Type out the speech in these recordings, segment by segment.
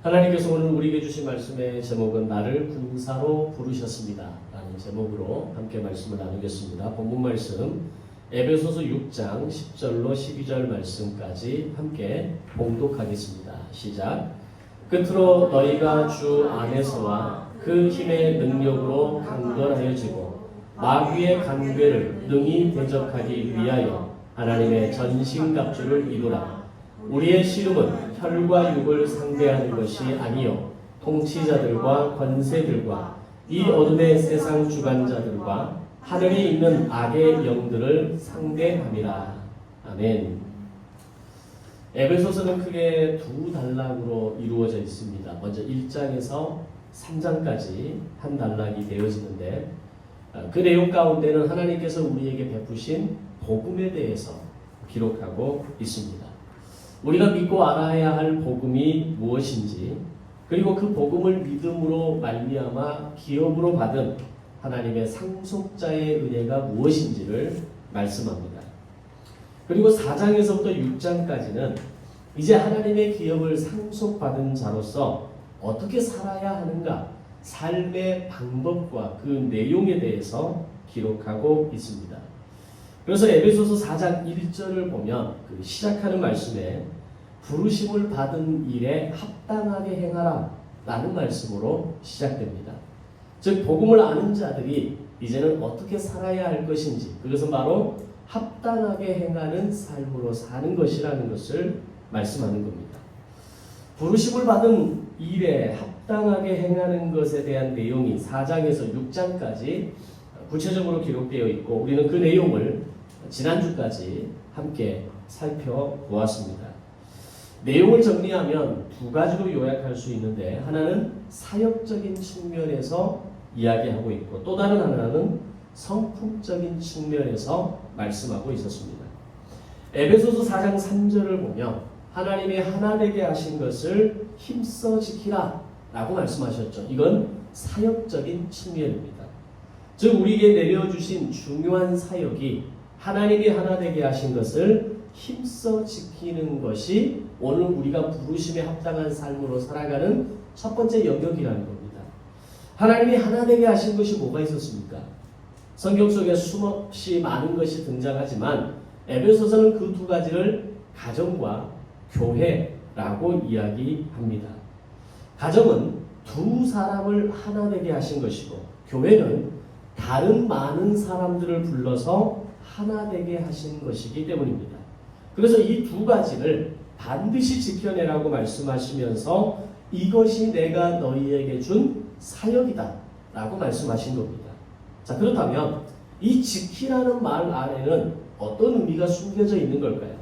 하나님께서 오늘 우리에게 주신 말씀의 제목은 나를 군사로 부르셨습니다 라는 제목으로 함께 말씀을 나누겠습니다. 본문 말씀 에베소서 6장 10절로 12절 말씀까지 함께 봉독하겠습니다. 시작. 끝으로 너희가 주 안에서와 그 힘의 능력으로 강건하여지고 마귀의 간궤를 능히 대적하기 위하여 하나님의 전신갑주를 이루라. 우리의 씨름은 혈과 육을 상대하는 것이 아니요 통치자들과 권세들과 이 어둠의 세상 주관자들과 하늘에 있는 악의 영들을 상대함이라. 아멘. 에베소서는 크게 두 단락으로 이루어져 있습니다. 먼저 1장에서 3장까지 한 단락이 되어지는데 그 내용 가운데는 하나님께서 우리에게 베푸신 복음에 대해서 기록하고 있습니다. 우리가 믿고 알아야 할 복음이 무엇인지, 그리고 그 복음을 믿음으로 말미암아 기업으로 받은 하나님의 상속자의 은혜가 무엇인지를 말씀합니다. 그리고 4장에서부터 6장까지는 이제 하나님의 기업을 상속받은 자로서 어떻게 살아야 하는가, 삶의 방법과 그 내용에 대해서 기록하고 있습니다. 그래서 에베소서 4장 1절을 보면 그 시작하는 말씀에 부르심을 받은 일에 합당하게 행하라 라는 말씀으로 시작됩니다. 즉 복음을 아는 자들이 이제는 어떻게 살아야 할 것인지, 그것은 바로 합당하게 행하는 삶으로 사는 것이라는 것을 말씀하는 겁니다. 부르심을 받은 일에 합당하게 행하는 것에 대한 내용이 4장에서 6장까지 구체적으로 기록되어 있고, 우리는 그 내용을 지난주까지 함께 살펴보았습니다. 내용을 정리하면 두 가지로 요약할 수 있는데, 하나는 사역적인 측면에서 이야기하고 있고 또 다른 하나는 성품적인 측면에서 말씀하고 있었습니다. 에베소서 4장 3절을 보면 하나님이 하나 되게 하신 것을 힘써 지키라 라고 말씀하셨죠. 이건 사역적인 측면입니다. 즉 우리에게 내려주신 중요한 사역이 하나님이 하나 되게 하신 것을 힘써 지키는 것이 오늘 우리가 부르심에 합당한 삶으로 살아가는 첫 번째 영역이라는 겁니다. 하나님이 하나 되게 하신 것이 뭐가 있었습니까? 성경 속에 수없이 많은 것이 등장하지만 에베소서는 그 두 가지를 가정과 교회라고 이야기합니다. 가정은 두 사람을 하나 되게 하신 것이고, 교회는 다른 많은 사람들을 불러서 하나 되게 하신 것이기 때문입니다. 그래서 이 두 가지를 반드시 지켜내라고 말씀하시면서 이것이 내가 너희에게 준 사역이다 라고 말씀하신 겁니다. 자, 그렇다면 이 지키라는 말 안에는 어떤 의미가 숨겨져 있는 걸까요?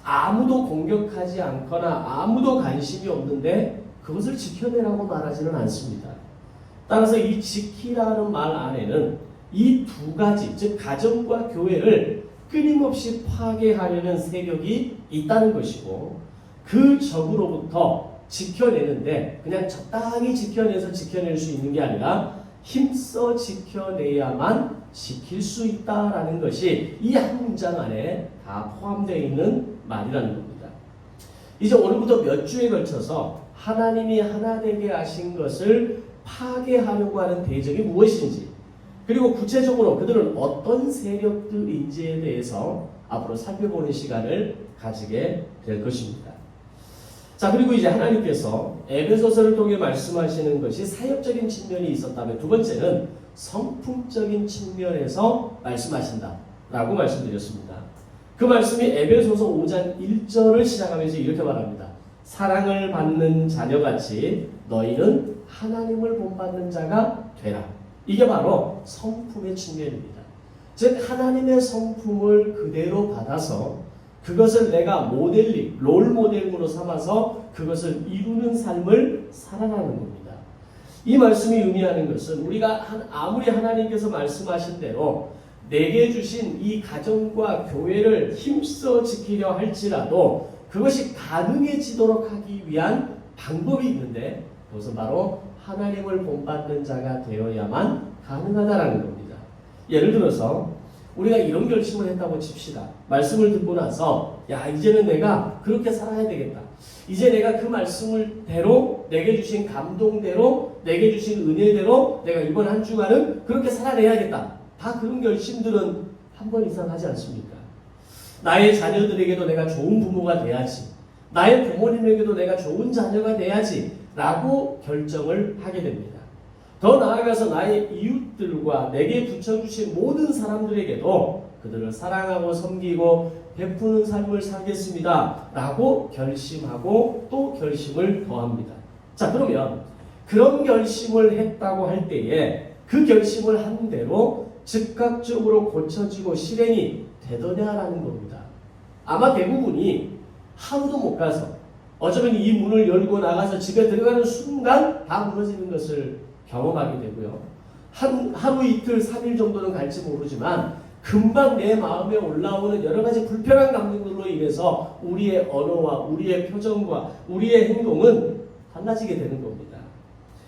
아무도 공격하지 않거나 아무도 관심이 없는데 그것을 지켜내라고 말하지는 않습니다. 따라서 이 지키라는 말 안에는 이 두 가지, 즉 가정과 교회를 끊임없이 파괴하려는 세력이 있다는 것이고, 그 적으로부터 지켜내는데 그냥 적당히 지켜내서 지켜낼 수 있는 게 아니라 힘써 지켜내야만 지킬 수 있다라는 것이 이 한 문장 안에 다 포함되어 있는 말이라는 겁니다. 이제 오늘부터 몇 주에 걸쳐서 하나님이 하나 되게 하신 것을 파괴하려고 하는 대적이 무엇인지, 그리고 구체적으로 그들은 어떤 세력들인지에 대해서 앞으로 살펴보는 시간을 가지게 될 것입니다. 자, 그리고 이제 하나님께서 에베소서를 통해 말씀하시는 것이 사역적인 측면이 있었다면, 두 번째는 성품적인 측면에서 말씀하신다라고 말씀드렸습니다. 그 말씀이 에베소서 5장 1절을 시작하면서 이렇게 말합니다. 사랑을 받는 자녀같이 너희는 하나님을 본받는 자가 되라. 이게 바로 성품의 측면입니다. 즉 하나님의 성품을 그대로 받아서 그것을 내가 모델링, 롤 모델으로 삼아서 그것을 이루는 삶을 살아가는 겁니다. 이 말씀이 의미하는 것은 우리가 아무리 하나님께서 말씀하신 대로 내게 주신 이 가정과 교회를 힘써 지키려 할지라도 그것이 가능해지도록 하기 위한 방법이 있는데, 그것은 바로 하나님을 본받는 자가 되어야만 가능하다라는 겁니다. 예를 들어서 우리가 이런 결심을 했다고 칩시다. 말씀을 듣고 나서 야, 이제는 내가 그렇게 살아야 되겠다. 이제 내가 그 말씀을 대로 내게 주신 감동대로 내게 주신 은혜대로 내가 이번 한 주간은 그렇게 살아내야겠다. 다 그런 결심들은 한 번 이상 하지 않습니까? 나의 자녀들에게도 내가 좋은 부모가 돼야지. 나의 부모님에게도 내가 좋은 자녀가 돼야지 라고 결정을 하게 됩니다. 더 나아가서 나의 이웃들과 내게 붙여주신 모든 사람들에게도 그들을 사랑하고 섬기고 베푸는 삶을 살겠습니다 라고 결심하고 또 결심을 더합니다. 자, 그러면 그런 결심을 했다고 할 때에 그 결심을 한 대로 즉각적으로 고쳐지고 실행이 되더냐라는 겁니다. 아마 대부분이 하루도 못 가서 어쩌면 이 문을 열고 나가서 집에 들어가는 순간 다 무너지는 것을 경험하게 되고요. 하루 이틀 3일 정도는 갈지 모르지만 금방 내 마음에 올라오는 여러 가지 불편한 감정들로 인해서 우리의 언어와 우리의 표정과 우리의 행동은 달라지게 되는 겁니다.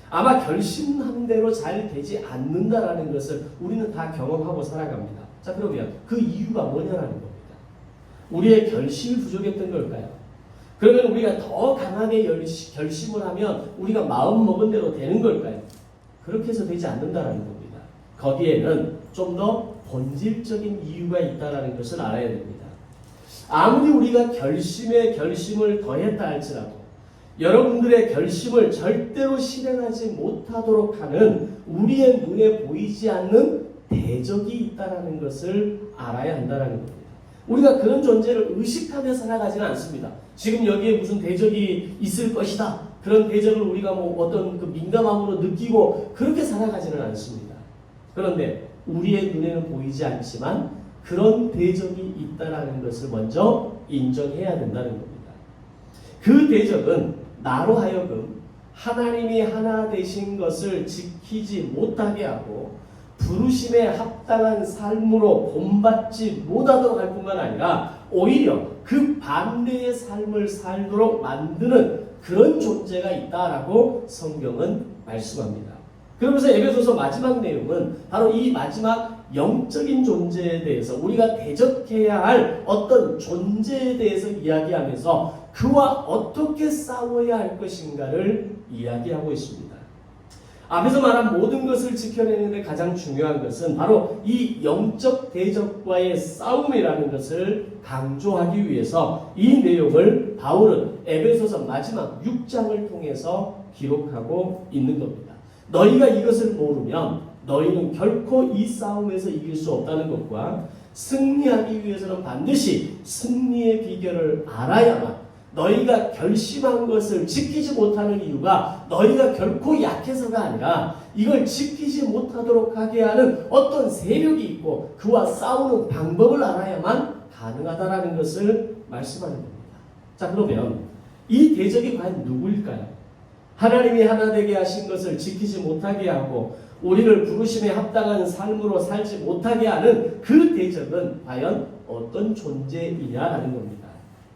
아마 결심한 대로 잘 되지 않는다라는 것을 우리는 다 경험하고 살아갑니다. 자, 그러면 그 이유가 뭐냐라는 겁니다. 우리의 결심이 부족했던 걸까요? 그러면 우리가 더 강하게 결심을 하면 우리가 마음먹은 대로 되는 걸까요? 그렇게 해서 되지 않는다라는 겁니다. 거기에는 좀 더 본질적인 이유가 있다는 것을 알아야 됩니다. 아무리 우리가 결심에 결심을 더했다 할지라도 여러분들의 결심을 절대로 실행하지 못하도록 하는 우리의 눈에 보이지 않는 대적이 있다는 것을 알아야 한다는 겁니다. 우리가 그런 존재를 의식하며 살아가지는 않습니다. 지금 여기에 무슨 대적이 있을 것이다. 그런 대적을 우리가 어떤 그 민감함으로 느끼고 그렇게 살아가지는 않습니다. 그런데 우리의 눈에는 보이지 않지만 그런 대적이 있다는 것을 먼저 인정해야 된다는 겁니다. 그 대적은 나로 하여금 하나님이 하나 되신 것을 지키지 못하게 하고 부르심에 합당한 삶으로 본받지 못하도록 할 뿐만 아니라 오히려 그 반대의 삶을 살도록 만드는 그런 존재가 있다라고 성경은 말씀합니다. 그러면서 에베소서 마지막 내용은 바로 이 마지막 영적인 존재에 대해서 우리가 대적해야 할 어떤 존재에 대해서 이야기하면서 그와 어떻게 싸워야 할 것인가를 이야기하고 있습니다. 앞에서 말한 모든 것을 지켜내는데 가장 중요한 것은 바로 이 영적 대적과의 싸움이라는 것을 강조하기 위해서 이 내용을 바울은 에베소서 마지막 6장을 통해서 기록하고 있는 겁니다. 너희가 이것을 모르면 너희는 결코 이 싸움에서 이길 수 없다는 것과 승리하기 위해서는 반드시 승리의 비결을 알아야만 너희가 결심한 것을 지키지 못하는 이유가 너희가 결코 약해서가 아니라 이걸 지키지 못하도록 하게 하는 어떤 세력이 있고 그와 싸우는 방법을 알아야만 가능하다는 것을 말씀하는 겁니다. 자, 그러면 이 대적이 과연 누구일까요? 하나님이 하나 되게 하신 것을 지키지 못하게 하고 우리를 부르심에 합당한 삶으로 살지 못하게 하는 그 대적은 과연 어떤 존재이냐라는 겁니다.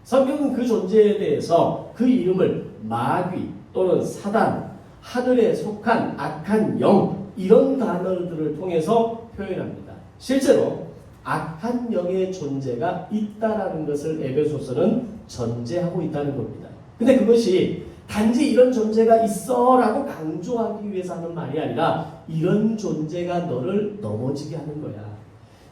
성경은 그 존재에 대해서 그 이름을 마귀 또는 사단, 하늘에 속한 악한 영 이런 단어들을 통해서 표현합니다. 실제로 악한 영의 존재가 있다라는 것을 에베소서는 전제하고 있다는 겁니다. 근데 그것이 단지 이런 존재가 있어라고 강조하기 위해서 하는 말이 아니라 이런 존재가 너를 넘어지게 하는 거야.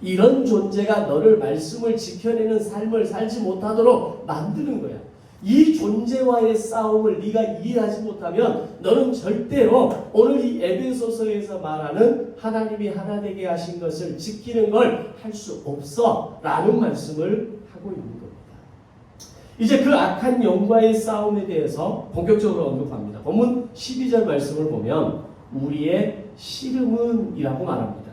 이런 존재가 너를 말씀을 지켜내는 삶을 살지 못하도록 만드는 거야. 이 존재와의 싸움을 네가 이해하지 못하면 너는 절대로 오늘 이 에베소서에서 말하는 하나님이 하나 되게 하신 것을 지키는 걸 할 수 없어 라는 말씀을 하고 있는 겁니다. 이제 그 악한 영과의 싸움에 대해서 본격적으로 언급합니다. 본문 12절 말씀을 보면 우리의 씨름은 이라고 말합니다.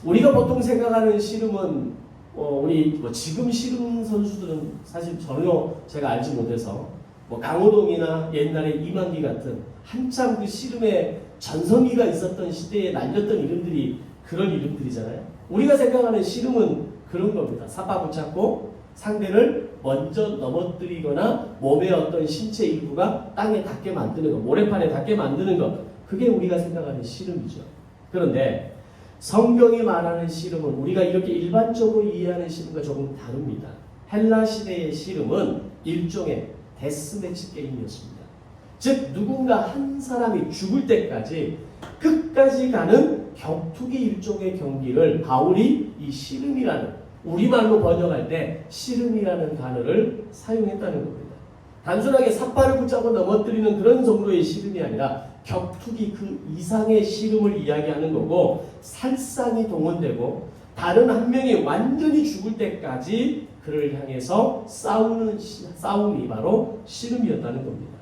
우리가 보통 생각하는 씨름은 우리 지금 씨름 선수들은 사실 전혀 제가 알지 못해서 강호동이나 옛날에 이만기 같은 한참 그 씨름의 전성기가 있었던 시대에 날렸던 이름들이 그런 이름들이잖아요. 우리가 생각하는 씨름은 그런 겁니다. 사파 붙잡고 상대를 먼저 넘어뜨리거나 몸의 어떤 신체 일부가 땅에 닿게 만드는 것, 모래판에 닿게 만드는 것, 그게 우리가 생각하는 씨름이죠. 그런데 성경이 말하는 씨름은 우리가 이렇게 일반적으로 이해하는 씨름과 조금 다릅니다. 헬라 시대의 씨름은 일종의 데스매치 게임이었습니다. 즉 누군가 한 사람이 죽을 때까지 끝까지 가는 격투기 일종의 경기를 바울이 이 씨름이라는, 우리말로 번역할 때 씨름이라는 단어를 사용했다는 겁니다. 단순하게 삿발을 붙잡고 넘어뜨리는 그런 정도의 씨름이 아니라 격투기 그 이상의 씨름을 이야기하는 거고, 살상이 동원되고 다른 한 명이 완전히 죽을 때까지 그를 향해서 싸움이 바로 씨름이었다는 겁니다.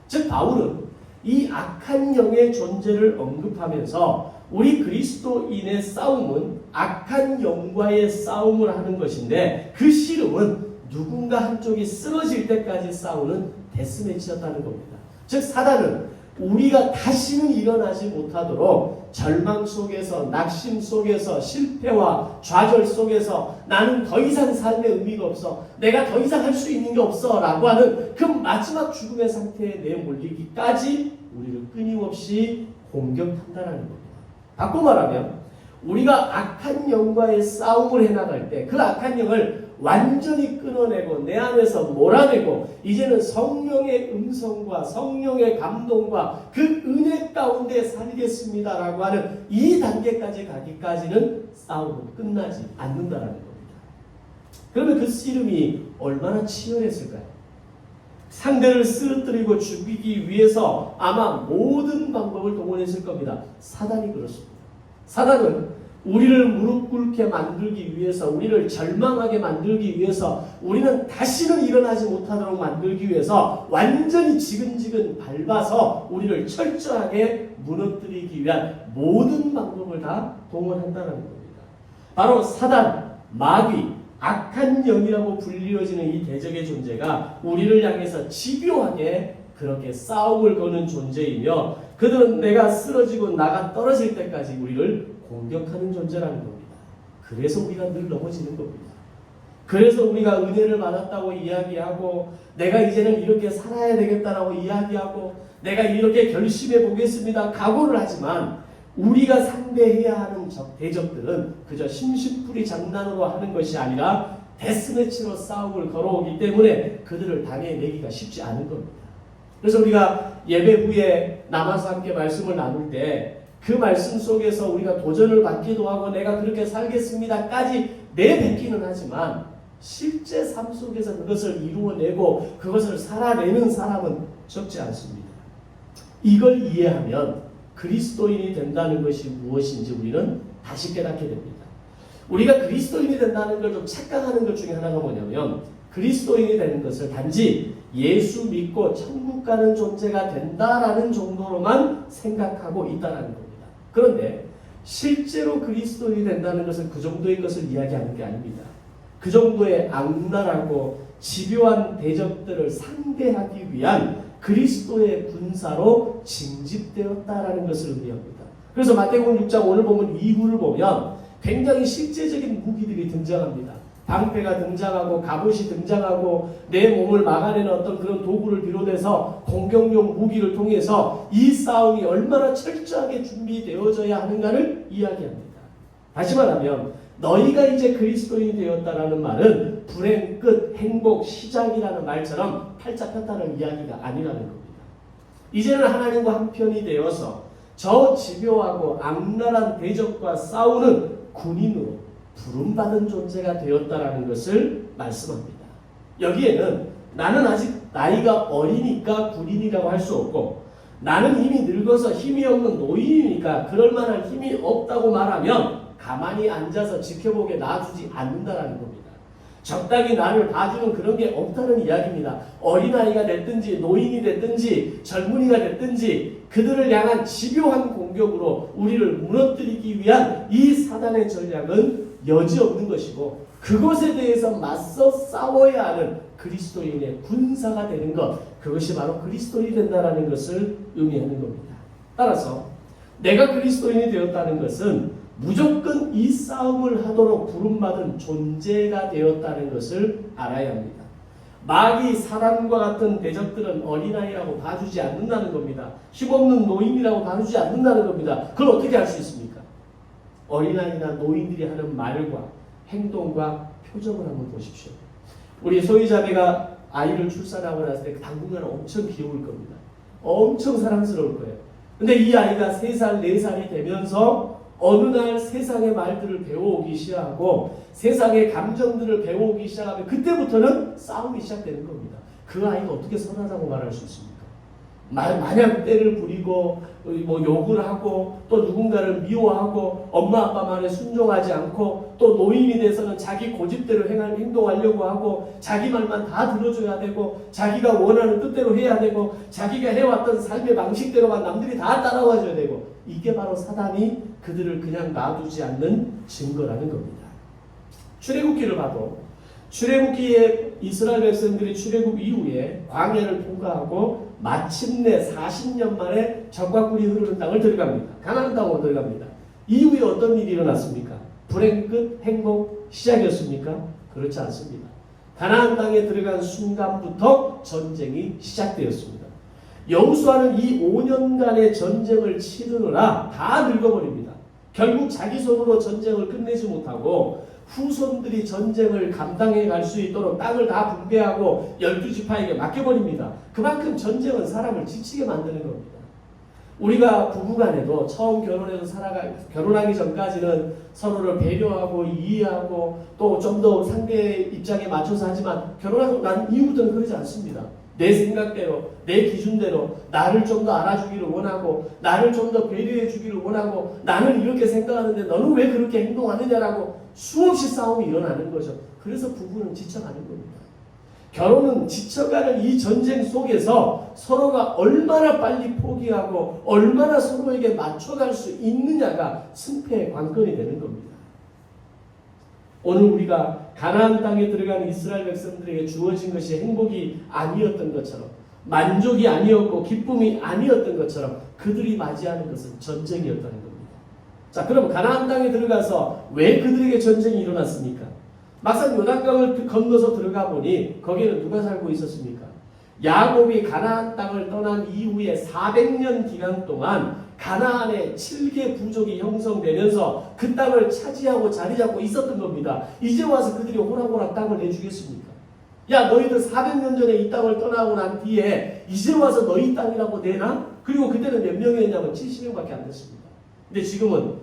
즉 바울은 이 악한 영의 존재를 언급하면서 우리 그리스도인의 싸움은 악한 영과의 싸움을 하는 것인데, 그 씨름은 누군가 한쪽이 쓰러질 때까지 싸우는 데스매치였다는 겁니다. 즉 사단은 우리가 다시는 일어나지 못하도록 절망 속에서, 낙심 속에서, 실패와 좌절 속에서 나는 더 이상 삶의 의미가 없어, 내가 더 이상 할 수 있는 게 없어 라고 하는 그 마지막 죽음의 상태에 내몰리기까지 우리를 끊임없이 공격한다는 겁니다. 바꿔 말하면 우리가 악한 영과의 싸움을 해나갈 때 그 악한 영을 완전히 끊어내고 내 안에서 몰아내고 이제는 성령의 음성과 성령의 감동과 그 은혜 가운데 살겠습니다라고 하는 이 단계까지 가기까지는 싸움은 끝나지 않는다라는 겁니다. 그러면 그 씨름이 얼마나 치열했을까요? 상대를 쓰러뜨리고 죽이기 위해서 아마 모든 방법을 동원했을 겁니다. 사단이 그렇습니다. 사단은 우리를 무릎 꿇게 만들기 위해서, 우리를 절망하게 만들기 위해서, 우리는 다시는 일어나지 못하도록 만들기 위해서 완전히 지근지근 밟아서 우리를 철저하게 무너뜨리기 위한 모든 방법을 다 동원한다는 겁니다. 바로 사단, 마귀, 악한 영이라고 불리워지는 이 대적의 존재가 우리를 향해서 집요하게 그렇게 싸움을 거는 존재이며, 그들은 내가 쓰러지고 나가 떨어질 때까지 우리를 공격하는 존재라는 겁니다. 그래서 우리가 늘 넘어지는 겁니다. 그래서 우리가 은혜를 받았다고 이야기하고, 내가 이제는 이렇게 살아야 되겠다라고 이야기하고, 내가 이렇게 결심해 보겠습니다 각오를 하지만, 우리가 상대해야 하는 대적들은 그저 심심풀이 장난으로 하는 것이 아니라 데스매치로 싸움을 걸어오기 때문에 그들을 당해내기가 쉽지 않은 겁니다. 그래서 우리가 예배 후에 남아서 함께 말씀을 나눌 때 그 말씀 속에서 우리가 도전을 받기도 하고 내가 그렇게 살겠습니다까지 내뱉기는 하지만 실제 삶 속에서 그것을 이루어내고 그것을 살아내는 사람은 적지 않습니다. 이걸 이해하면 그리스도인이 된다는 것이 무엇인지 우리는 다시 깨닫게 됩니다. 우리가 그리스도인이 된다는 걸 좀 착각하는 것 중에 하나가 뭐냐면, 그리스도인이 되는 것을 단지 예수 믿고 천국 가는 존재가 된다라는 정도로만 생각하고 있다는 겁니다. 그런데 실제로 그리스도인이 된다는 것은 그 정도의 것을 이야기하는 게 아닙니다. 그 정도의 악랄하고 집요한 대적들을 상대하기 위한 그리스도의 군사로 징집되었다라는 것을 의미합니다. 그래서 마태복음 6장 오늘 보면 2부를 보면 굉장히 실제적인 무기들이 등장합니다. 방패가 등장하고 갑옷이 등장하고 내 몸을 막아내는 어떤 그런 도구를 비롯해서 공격용 무기를 통해서 이 싸움이 얼마나 철저하게 준비되어져야 하는가를 이야기합니다. 다시 말하면 너희가 이제 그리스도인이 되었다라는 말은 불행 끝, 행복 시작이라는 말처럼 팔자 폈다는 이야기가 아니라는 겁니다. 이제는 하나님과 한편이 되어서 저 집요하고 악랄한 대적과 싸우는 군인으로 부름받은 존재가 되었다라는 것을 말씀합니다. 여기에는 나는 아직 나이가 어리니까 군인이라고 할 수 없고, 나는 이미 늙어서 힘이 없는 노인이니까 그럴 만한 힘이 없다고 말하면 가만히 앉아서 지켜보게 놔두지 않는다라는 겁니다. 적당히 나를 봐주는 그런 게 없다는 이야기입니다. 어린아이가 됐든지 노인이 됐든지 젊은이가 됐든지 그들을 향한 집요한 공격으로 우리를 무너뜨리기 위한 이 사단의 전략은 여지없는 것이고, 그것에 대해서 맞서 싸워야 하는 그리스도인의 군사가 되는 것, 그것이 바로 그리스도인이 된다는 것을 의미하는 겁니다. 따라서 내가 그리스도인이 되었다는 것은 무조건 이 싸움을 하도록 부름받은 존재가 되었다는 것을 알아야 합니다. 마귀, 사단과 같은 대적들은 어린아이라고 봐주지 않는다는 겁니다. 힘없는 노인이라고 봐주지 않는다는 겁니다. 그걸 어떻게 할 수 있습니까? 어린아이나 노인들이 하는 말과 행동과 표정을 한번 보십시오. 우리 소희자매가 아이를 출산하고 났을 때 당분간 엄청 귀여울 겁니다. 엄청 사랑스러울 거예요. 근데 이 아이가 3살, 4살이 되면서 어느 날 세상의 말들을 배워오기 시작하고 세상의 감정들을 배워오기 시작하면 그때부터는 싸움이 시작되는 겁니다. 그 아이가 어떻게 선하다고 말할 수 있습니까? 만약 때를 부리고 뭐 욕을 하고 또 누군가를 미워하고 엄마 아빠 말에 순종하지 않고 또 노인이 돼서는 자기 고집대로 행동하려고 하고 자기 말만 다 들어줘야 되고 자기가 원하는 뜻대로 해야 되고 자기가 해왔던 삶의 방식대로만 남들이 다 따라와줘야 되고 이게 바로 사단이 그들을 그냥 놔두지 않는 증거라는 겁니다. 출애굽기를 봐도 출애굽기에 이스라엘 백성들이 출애굽 이후에 광야를 통과하고 마침내 40년 만에 적과 꿀이 흐르는 땅을 들어갑니다. 가나안 땅으로 들어갑니다. 이후에 어떤 일이 일어났습니까? 불행 끝 행복 시작이었습니까? 그렇지 않습니다. 가나안 땅에 들어간 순간부터 전쟁이 시작되었습니다. 여호수아는 이 5년간의 전쟁을 치르느라 다 늙어버립니다. 결국 자기 손으로 전쟁을 끝내지 못하고 후손들이 전쟁을 감당해 갈 수 있도록 땅을 다 분배하고 12지파에게 맡겨버립니다. 그만큼 전쟁은 사람을 지치게 만드는 겁니다. 우리가 부부간에도 처음 결혼해서 결혼하기 전까지는 서로를 배려하고 이해하고 또 좀 더 상대의 입장에 맞춰서 하지만 결혼하고 난 이후부터는 그러지 않습니다. 내 생각대로 내 기준대로 나를 좀 더 알아주기를 원하고 나를 좀 더 배려해 주기를 원하고 나는 이렇게 생각하는데 너는 왜 그렇게 행동하느냐라고 수없이 싸움이 일어나는 거죠. 그래서 부부는 지쳐가는 겁니다. 결혼은 지쳐가는 이 전쟁 속에서 서로가 얼마나 빨리 포기하고 얼마나 서로에게 맞춰갈 수 있느냐가 승패의 관건이 되는 겁니다. 오늘 우리가 가나안 땅에 들어간 이스라엘 백성들에게 주어진 것이 행복이 아니었던 것처럼 만족이 아니었고 기쁨이 아니었던 것처럼 그들이 맞이하는 것은 전쟁이었다는 겁니다. 자, 그럼 가나안 땅에 들어가서 왜 그들에게 전쟁이 일어났습니까? 막상 요단강을 건너서 들어가 보니 거기는 누가 살고 있었습니까? 야곱이 가나안 땅을 떠난 이후에 400년 기간 동안 가나안의 7개 부족이 형성되면서 그 땅을 차지하고 자리 잡고 있었던 겁니다. 이제 와서 그들이 호락호락 땅을 내주겠습니까? 야, 너희들 400년 전에 이 땅을 떠나고 난 뒤에 이제 와서 너희 땅이라고 내나? 그리고 그때는 몇 명이었냐면 70명밖에 안 됐습니다. 근데 지금은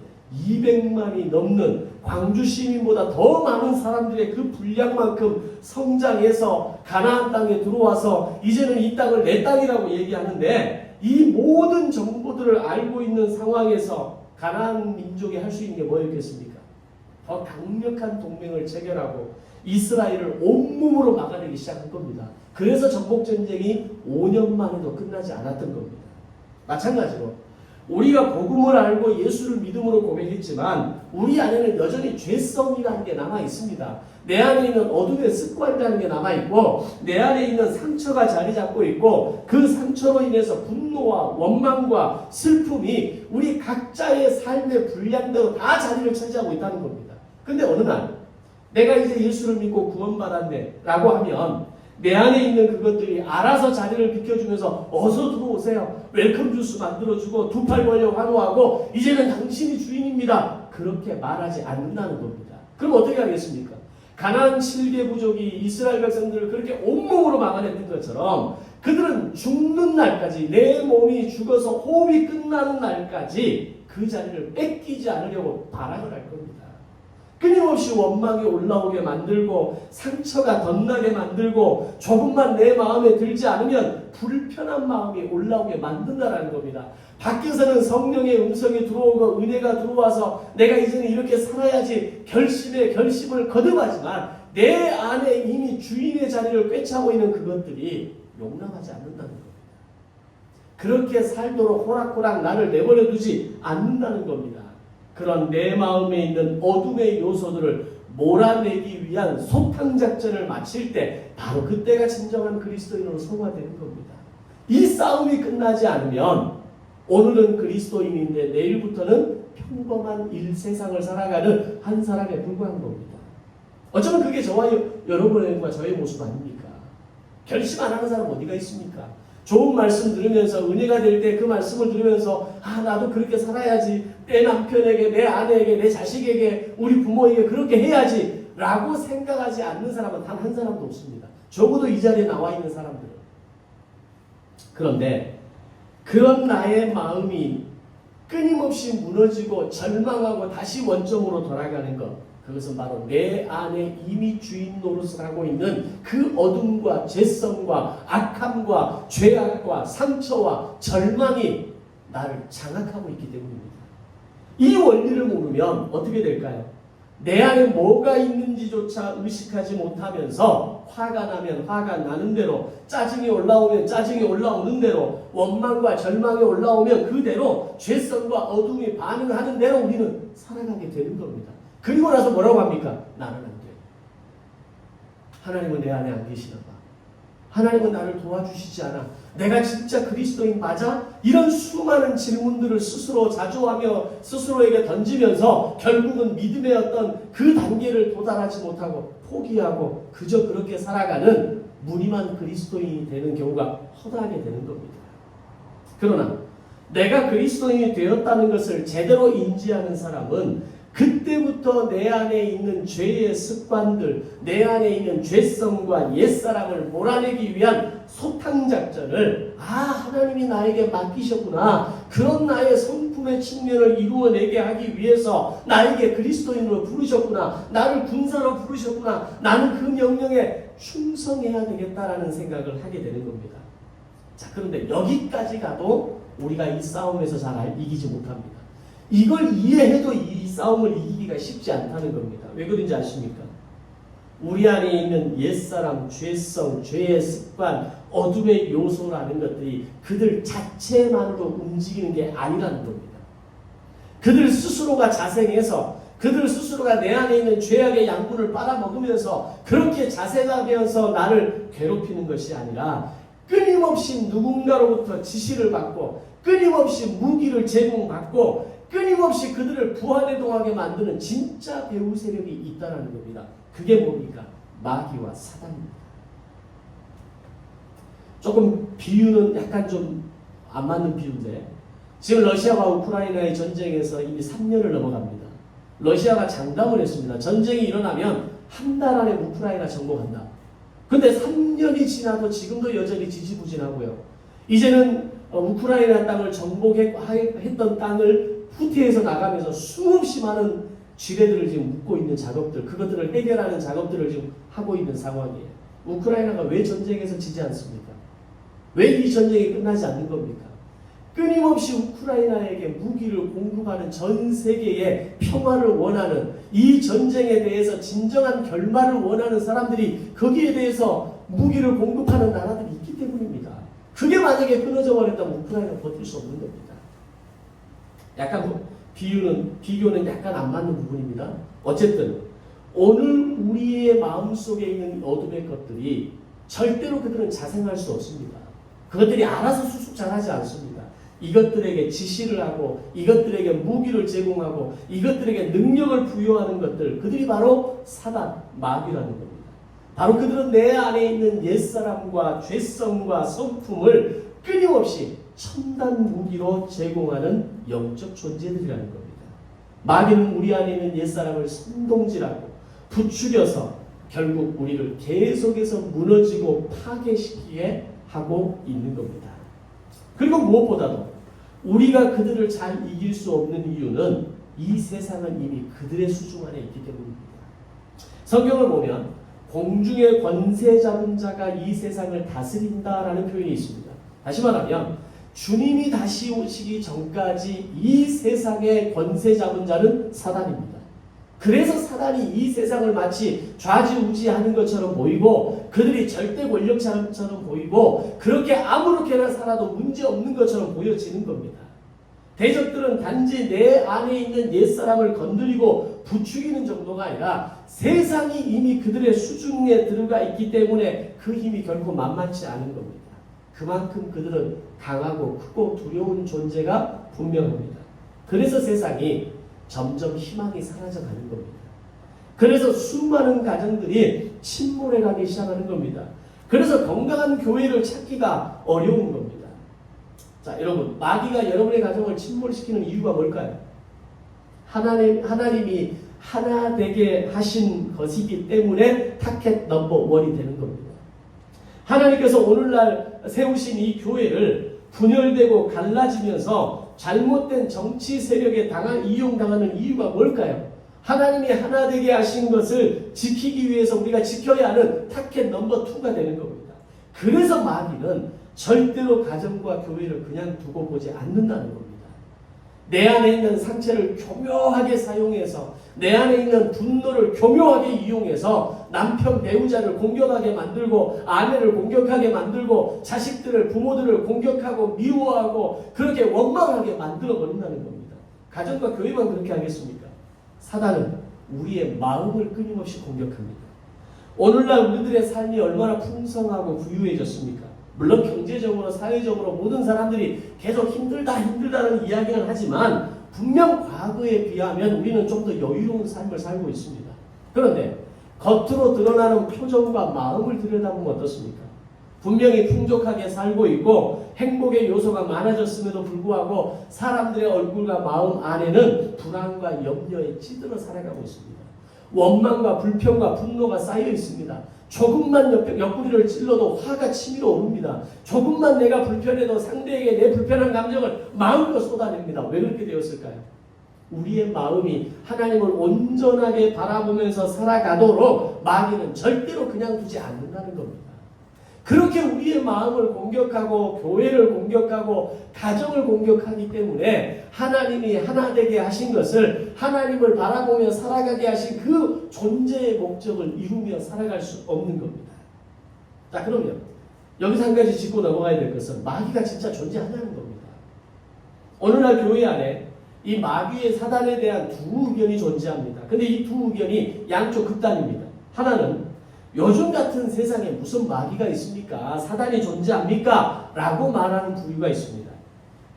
200만이 넘는 광주 시민보다 더 많은 사람들의 그 분량만큼 성장해서 가나안 땅에 들어와서 이제는 이 땅을 내 땅이라고 얘기하는데 이 모든 정보들을 알고 있는 상황에서 가나안 민족이 할 수 있는 게 뭐였겠습니까? 더 강력한 동맹을 체결하고 이스라엘을 온몸으로 막아내기 시작한 겁니다. 그래서 전복전쟁이 5년 만에도 끝나지 않았던 겁니다. 마찬가지로 우리가 복음을 알고 예수를 믿음으로 고백했지만 우리 안에는 여전히 죄성이라는 게 남아 있습니다. 내 안에 있는 어둠의 습관이라는 게 남아 있고 내 안에 있는 상처가 자리 잡고 있고 그 상처로 인해서 분노와 원망과 슬픔이 우리 각자의 삶의 분량대로 다 자리를 차지하고 있다는 겁니다. 근데 어느 날 내가 이제 예수를 믿고 구원받았네 라고 하면 내 안에 있는 그것들이 알아서 자리를 비켜주면서 어서 들어오세요. 웰컴 주스 만들어주고 두 팔 벌려 환호하고 이제는 당신이 주인입니다. 그렇게 말하지 않는다는 겁니다. 그럼 어떻게 하겠습니까? 가나안 7개 부족이 이스라엘 백성들을 그렇게 온몸으로 막아냈던 것처럼 그들은 죽는 날까지 내 몸이 죽어서 호흡이 끝나는 날까지 그 자리를 뺏기지 않으려고 발악을 할 겁니다. 끊임없이 원망이 올라오게 만들고 상처가 덧나게 만들고 조금만 내 마음에 들지 않으면 불편한 마음이 올라오게 만든다는 겁니다. 밖에서는 성령의 음성이 들어오고 은혜가 들어와서 내가 이제는 이렇게 살아야지 결심을 거듭하지만 내 안에 이미 주인의 자리를 꿰차고 있는 그것들이 용납하지 않는다는 겁니다. 그렇게 살도록 호락호락 나를 내버려 두지 않는다는 겁니다. 그런 내 마음에 있는 어둠의 요소들을 몰아내기 위한 소탕작전을 마칠 때 바로 그때가 진정한 그리스도인으로 성화되는 겁니다. 이 싸움이 끝나지 않으면 오늘은 그리스도인인데 내일부터는 평범한 일세상을 살아가는 한 사람에 불과한 겁니다. 어쩌면 그게 저와 여러분과 저의 모습 아닙니까? 결심 안 하는 사람 어디가 있습니까? 좋은 말씀 들으면서 은혜가 될 때 그 말씀을 들으면서 나도 그렇게 살아야지, 내 남편에게, 내 아내에게, 내 자식에게, 우리 부모에게 그렇게 해야지 라고 생각하지 않는 사람은 단 한 사람도 없습니다. 적어도 이 자리에 나와 있는 사람들은. 그런데 그런 나의 마음이 끊임없이 무너지고 절망하고 다시 원점으로 돌아가는 것, 그것은 바로 내 안에 이미 주인 노릇을 하고 있는 그 어둠과 죄성과 악함과 죄악과 상처와 절망이 나를 장악하고 있기 때문입니다. 이 원리를 모르면 어떻게 될까요? 내 안에 뭐가 있는지조차 의식하지 못하면서 화가 나면 화가 나는 대로, 짜증이 올라오면 짜증이 올라오는 대로, 원망과 절망이 올라오면 그대로 죄성과 어둠이 반응하는 대로 우리는 살아가게 되는 겁니다. 그리고 나서 뭐라고 합니까? 나는 안 돼. 하나님은 내 안에 안 계시나 봐. 하나님은 나를 도와주시지 않아. 내가 진짜 그리스도인 맞아? 이런 수많은 질문들을 스스로 자조하며 스스로에게 던지면서 결국은 믿음의 어떤 그 단계를 도달하지 못하고 포기하고 그저 그렇게 살아가는 무늬만 그리스도인이 되는 경우가 허다하게 되는 겁니다. 그러나 내가 그리스도인이 되었다는 것을 제대로 인지하는 사람은 그때부터 내 안에 있는 죄의 습관들, 내 안에 있는 죄성과 옛사람을 몰아내기 위한 소탕작전을 하나님이 나에게 맡기셨구나. 그런 나의 성품의 측면을 이루어내게 하기 위해서 나에게 그리스도인으로 부르셨구나. 나를 군사로 부르셨구나. 나는 그 명령에 충성해야 되겠다라는 생각을 하게 되는 겁니다. 자, 그런데 여기까지 가도 우리가 이 싸움에서 잘 이기지 못합니다. 이걸 이해해도 이 싸움을 이기기가 쉽지 않다는 겁니다. 왜 그런지 아십니까? 우리 안에 있는 옛사람, 죄성, 죄의 습관, 어둠의 요소라는 것들이 그들 자체만으로 움직이는 게 아니라는 겁니다. 그들 스스로가 자생해서 그들 스스로가 내 안에 있는 죄악의 양분을 빨아먹으면서 그렇게 자세가 되어서 나를 괴롭히는 것이 아니라 끊임없이 누군가로부터 지시를 받고 끊임없이 무기를 제공받고 끊임없이 그들을 부활해동하게 만드는 진짜 배후 세력이 있다는 겁니다. 그게 뭡니까? 마귀와 사단입니다. 조금 비유는 약간 좀 안 맞는 비유인데 지금 러시아와 우크라이나의 전쟁에서 이미 3년을 넘어갑니다. 러시아가 장담을 했습니다. 전쟁이 일어나면 한 달 안에 우크라이나 정복한다. 근데 3년이 지나도 지금도 여전히 지지부진하고요. 이제는 우크라이나 땅을 정복했던 땅을 후퇴해서 나가면서 수없이 많은 지뢰들을 지금 묶고 있는 작업들, 그것들을 해결하는 작업들을 지금 하고 있는 상황이에요. 우크라이나가 왜 전쟁에서 지지 않습니까? 왜 이 전쟁이 끝나지 않는 겁니까? 끊임없이 우크라이나에게 무기를 공급하는 전 세계의 평화를 원하는 이 전쟁에 대해서 진정한 결말을 원하는 사람들이 거기에 대해서 무기를 공급하는 나라들이 있기 때문입니다. 그게 만약에 끊어져 버렸다면 우크라이나가 버틸 수 없는 겁니다. 약간 비교는 약간 안 맞는 부분입니다. 어쨌든 오늘 우리의 마음속에 있는 어둠의 것들이 절대로 그들은 자생할 수 없습니다. 그것들이 알아서 수습 잘하지 않습니다. 이것들에게 지시를 하고 이것들에게 무기를 제공하고 이것들에게 능력을 부여하는 것들, 그들이 바로 사단, 마귀라는 겁니다. 바로 그들은 내 안에 있는 옛사람과 죄성과 성품을 끊임없이 첨단 무기로 제공하는 영적 존재들이라는 겁니다. 마귀는 우리 안에 있는 옛사람을 선동질하고 부추겨서 결국 우리를 계속해서 무너지고 파괴시키게 하고 있는 겁니다. 그리고 무엇보다도 우리가 그들을 잘 이길 수 없는 이유는 이 세상은 이미 그들의 수중 안에 있기 때문입니다. 성경을 보면 공중의 권세 잡은 자가 이 세상을 다스린다라는 표현이 있습니다. 다시 말하면 주님이 다시 오시기 전까지 이 세상의 권세 잡은 자는 사단입니다. 그래서 사단이 이 세상을 마치 좌지우지하는 것처럼 보이고 그들이 절대 권력처럼 보이고 그렇게 아무렇게나 살아도 문제없는 것처럼 보여지는 겁니다. 대적들은 단지 내 안에 있는 옛사람을 건드리고 부추기는 정도가 아니라 세상이 이미 그들의 수중에 들어가 있기 때문에 그 힘이 결코 만만치 않은 겁니다. 그만큼 그들은 강하고 크고 두려운 존재가 분명합니다. 그래서 세상이 점점 희망이 사라져가는 겁니다. 그래서 수많은 가정들이 침몰해가기 시작하는 겁니다. 그래서 건강한 교회를 찾기가 어려운 겁니다. 자, 여러분, 마귀가 여러분의 가정을 침몰시키는 이유가 뭘까요? 하나님이 하나 되게 하신 것이기 때문에 타켓 넘버 원이 되는 겁니다. 하나님께서 오늘날 세우신 이 교회를 분열되고 갈라지면서 잘못된 정치 세력에 이용당하는 이유가 뭘까요? 하나님이 하나 되게 하신 것을 지키기 위해서 우리가 지켜야 하는 타켓 넘버 2가 되는 겁니다. 그래서 마귀는 절대로 가정과 교회를 그냥 두고 보지 않는다는 겁니다. 내 안에 있는 상처를 교묘하게 사용해서, 내 안에 있는 분노를 교묘하게 이용해서 남편 배우자를 공격하게 만들고, 아내를 공격하게 만들고, 자식들을, 부모들을 공격하고 미워하고 그렇게 원망하게 만들어버린다는 겁니다. 가정과 교회만 그렇게 하겠습니까? 사단은 우리의 마음을 끊임없이 공격합니다. 오늘날 우리들의 삶이 얼마나 풍성하고 부유해졌습니까? 물론 경제적으로, 사회적으로 모든 사람들이 계속 힘들다는 이야기를 하지만 분명 과거에 비하면 우리는 좀 더 여유로운 삶을 살고 있습니다. 그런데 겉으로 드러나는 표정과 마음을 들여다보면 어떻습니까? 분명히 풍족하게 살고 있고 행복의 요소가 많아졌음에도 불구하고 사람들의 얼굴과 마음 안에는 불안과 염려에 찌들어 살아가고 있습니다. 원망과 불평과 분노가 쌓여 있습니다. 조금만 옆구리를 찔러도 화가 치밀어 오릅니다. 조금만 내가 불편해도 상대에게 내 불편한 감정을 마음껏 쏟아냅니다. 왜 그렇게 되었을까요? 우리의 마음이 하나님을 온전하게 바라보면서 살아가도록 마귀는 절대로 그냥 두지 않는다는 겁니다. 그렇게 우리의 마음을 공격하고 교회를 공격하고 가정을 공격하기 때문에 하나님이 하나 되게 하신 것을, 하나님을 바라보며 살아가게 하신 그 존재의 목적을 이루며 살아갈 수 없는 겁니다. 자, 그러면 여기서 한 가지 짚고 넘어가야 될 것은 마귀가 진짜 존재하냐는 겁니다. 오늘날 교회 안에 이 마귀의 사단에 대한 두 의견이 존재합니다. 근데 이 두 의견이 양쪽 극단입니다. 하나는 요즘 같은 세상에 무슨 마귀가 있습니까? 사단이 존재합니까? 라고 말하는 부류가 있습니다.